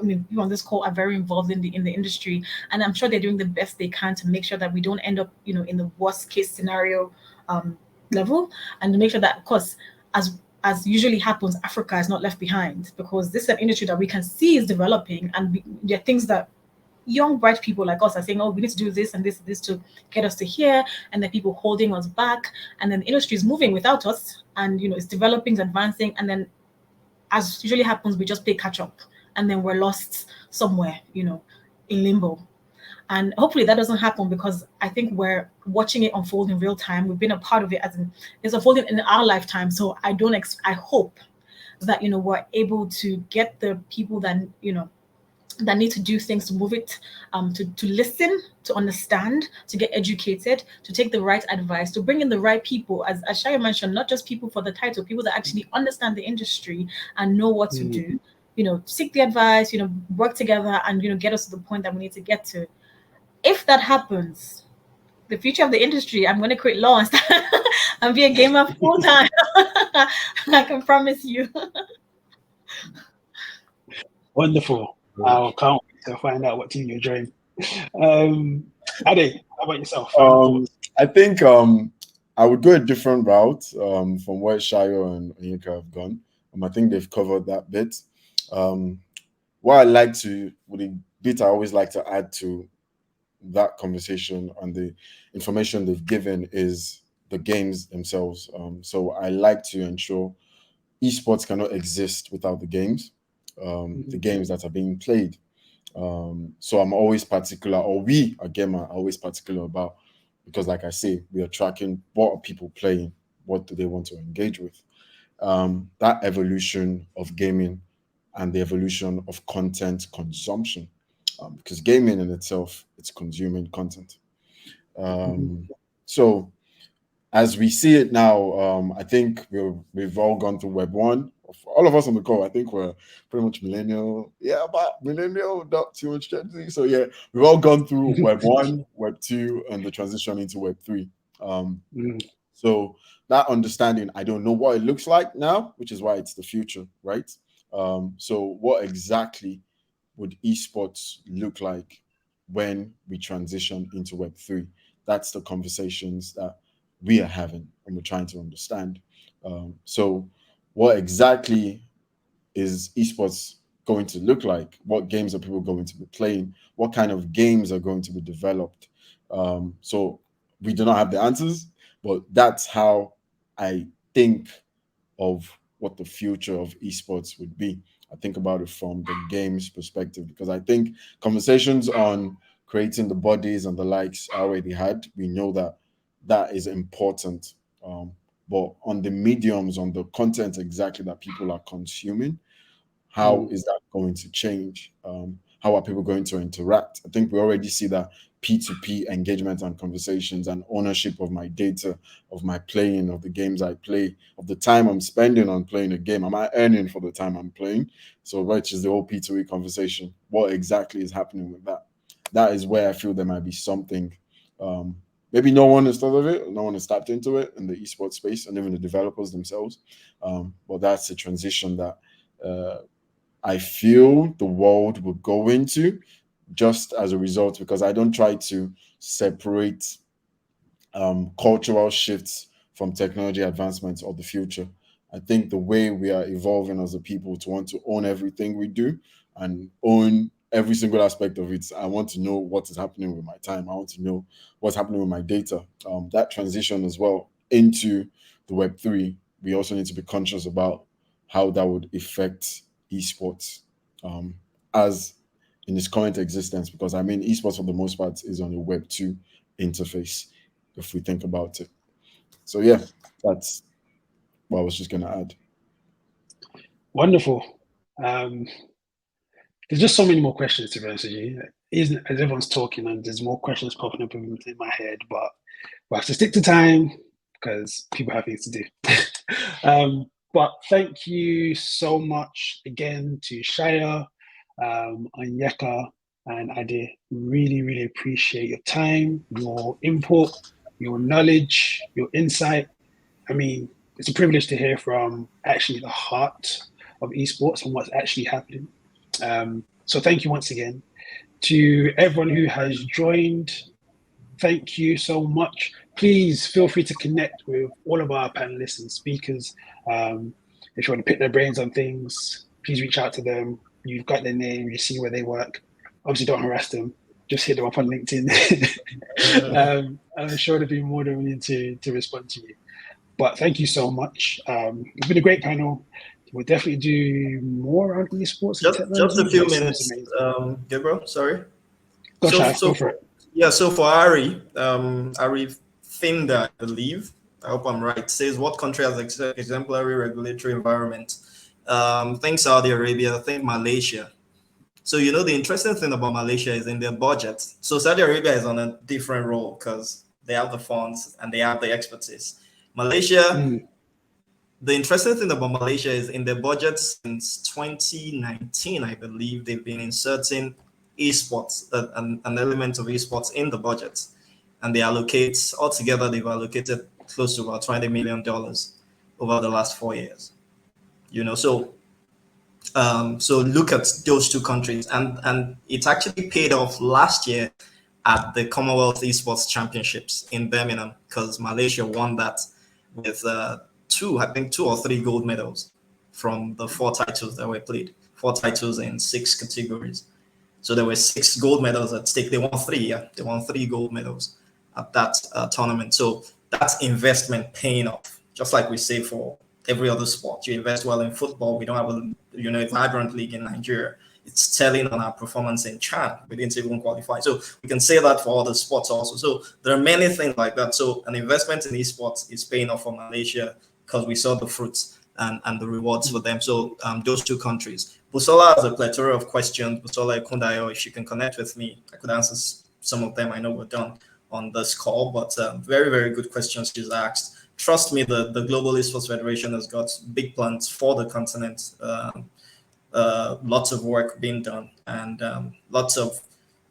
People on this call are very involved in the industry, and I'm sure they're doing the best they can to make sure that we don't end up, in the worst case scenario level, and to make sure that, of course, as usually happens, Africa is not left behind, because this is an industry that we can see is developing, and there are things that young bright people like us are saying, oh, we need to do this and this to get us to here, and then people holding us back, and then the industry is moving without us, and it's developing, it's advancing, and then as usually happens, we just play catch up, and then we're lost somewhere, in limbo. And hopefully that doesn't happen, because I think we're watching it unfold in real time. We've been a part of it, as in it's unfolding in our lifetime. So I hope that we're able to get the people that that need to do things to move it, to listen, to understand, to get educated, to take the right advice, to bring in the right people, as Shaya mentioned, not just people for the title, people that actually understand the industry and know what to do. Seek the advice, work together, and get us to the point that we need to get to. If that happens, the future of the industry, I'm going to quit law and start and be a gamer full time. I can promise you. Wonderful. I can't wait to find out what team you're joining. Ade, how about yourself? I think I would go a different route from where Sayo and Onyeka have gone. I think they've covered that bit. What I like to, with the bit I always like to add to that conversation and the information they've given is the games themselves. So I like to ensure esports cannot exist without the games, the games that are being played. So I'm always particular, or we at Gamr are always particular about, because like I say, we are tracking what are people playing, what do they want to engage with. That evolution of gaming and the evolution of content consumption. Because gaming in itself, it's consuming content. So as we see it now, I think we've all gone through Web 1. All of us on the call, I think we're pretty much millennial. Yeah, but millennial, not too much Gen Z. So yeah, we've all gone through Web 1, Web 2, and the transition into Web 3. So that understanding, I don't know what it looks like now, which is why it's the future, right? So what exactly would esports look like when we transition into Web 3? That's the conversations that we are having and we're trying to understand. So what exactly is esports going to look like? What games are people going to be playing? What kind of games are going to be developed? So we do not have the answers, but that's how I think of what the future of esports would be. I think about it from the games perspective, because I think conversations on creating the bodies and the likes I already had. We know that that is important. But on the mediums, on the content exactly that people are consuming, how is that going to change? How are people going to interact? I think we already see that P2P engagement and conversations and ownership of my data, of my playing, of the games I play, of the time I'm spending on playing a game. Am I earning for the time I'm playing? So, which is the whole P2E conversation. What exactly is happening with that? That is where I feel there might be something. Maybe no one has thought of it, no one has tapped into it in the esports space, and even the developers themselves. But that's a transition that I feel the world will go into just as a result, because I don't try to separate cultural shifts from technology advancements or the future. I think the way we are evolving as a people to want to own everything we do and own every single aspect of it. I want to know what is happening with my time. I want to know what's happening with my data. That transition as well into the Web3, we also need to be conscious about how that would affect esports as in its current existence, because I mean esports for the most part is on a Web2 interface if we think about it. So yeah, that's what I was just going to add. Wonderful. There's just so many more questions, to be honest with you. As everyone's talking, and there's more questions popping up in my head, but we'll have to stick to time because people have things to do. But thank you so much again to Sayo, Onyeka, and Ade. Really, really appreciate your time, your input, your knowledge, your insight. I mean, it's a privilege to hear from actually the heart of esports and what's actually happening. So thank you once again. To everyone who has joined, thank you so much. Please feel free to connect with all of our panelists and speakers. If you want to pick their brains on things, please reach out to them. You've got their name, you see where they work. Obviously, don't harass them. Just hit them up on LinkedIn. I'm sure they'll be more than willing to respond to you. But thank you so much. It's been a great panel. We'll definitely do more on esports and technology. Just a few minutes, Gabriel, sorry. Go for it. Yeah, so for Ari Finda, I believe, I hope I'm right, says what country has exemplary regulatory environment? Think Saudi Arabia, think Malaysia. So, you know, the interesting thing about Malaysia is in their budget. So Saudi Arabia is on a different role because they have the funds and they have the expertise. Malaysia, the interesting thing about Malaysia is in their budget since 2019, I believe, they've been inserting esports, an element of esports in the budget. And they allocate, altogether, they've allocated close to about $20 million over the last 4 years. You know, so look at those two countries. And it actually paid off last year at the Commonwealth Esports Championships in Birmingham, because Malaysia won that with two or three gold medals from the 4 titles that were played, 4 titles in 6 categories. So there were 6 gold medals at stake. They won 3, yeah. They won 3 gold medals at that tournament. So that's investment paying off. Just like we say for every other sport, you invest well in football. We don't have a vibrant league in Nigeria. It's telling on our performance in Chan. We didn't even qualify. So we can say that for other sports also. So there are many things like that. So an investment in esports is paying off for Malaysia because we saw the fruits and the rewards for them. So those two countries. Busola has a plethora of questions. Busola Kundayo, if you can connect with me, I could answer some of them. I know we're done on this call, but very, very good questions she's asked. Trust me, the Global Esports Federation has got big plans for the continent. Lots of work being done, and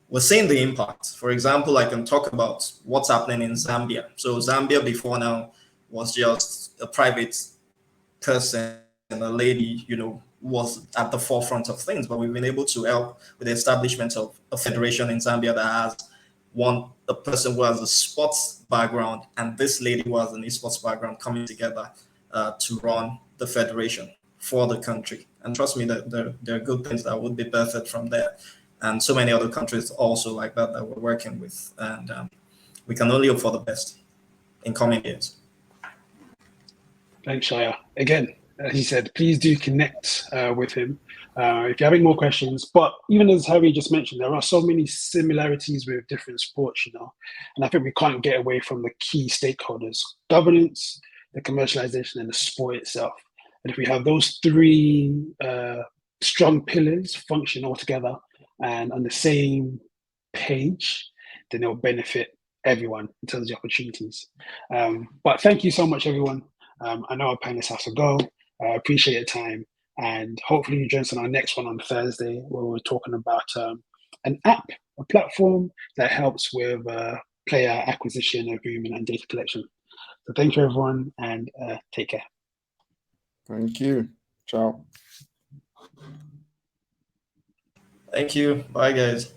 we're seeing the impact. For example, I can talk about what's happening in Zambia. So Zambia before now was just a private person, and a lady, was at the forefront of things, but we've been able to help with the establishment of a federation in Zambia that has a person who has a sports background and this lady who has an esports background coming together to run the federation for the country. And trust me, that there are good things that would be birthed from there. And so many other countries also like that we're working with. And we can only hope for the best in coming years. Thanks, Shaya. Again, as he said, please do connect with him if you're having more questions. But even as Harry just mentioned, there are so many similarities with different sports, and I think we can't get away from the key stakeholders: governance, the commercialization, and the sport itself. And if we have those three strong pillars function all together and on the same page, then it'll benefit everyone in terms of the opportunities. But thank you so much, everyone. I know our panelists have to go. I appreciate your time, and hopefully you join us on our next one on Thursday, where we're talking about an app, a platform that helps with player acquisition, agreement, and data collection. So thank you, everyone, and take care. Thank you. Ciao. Thank you. Bye, guys.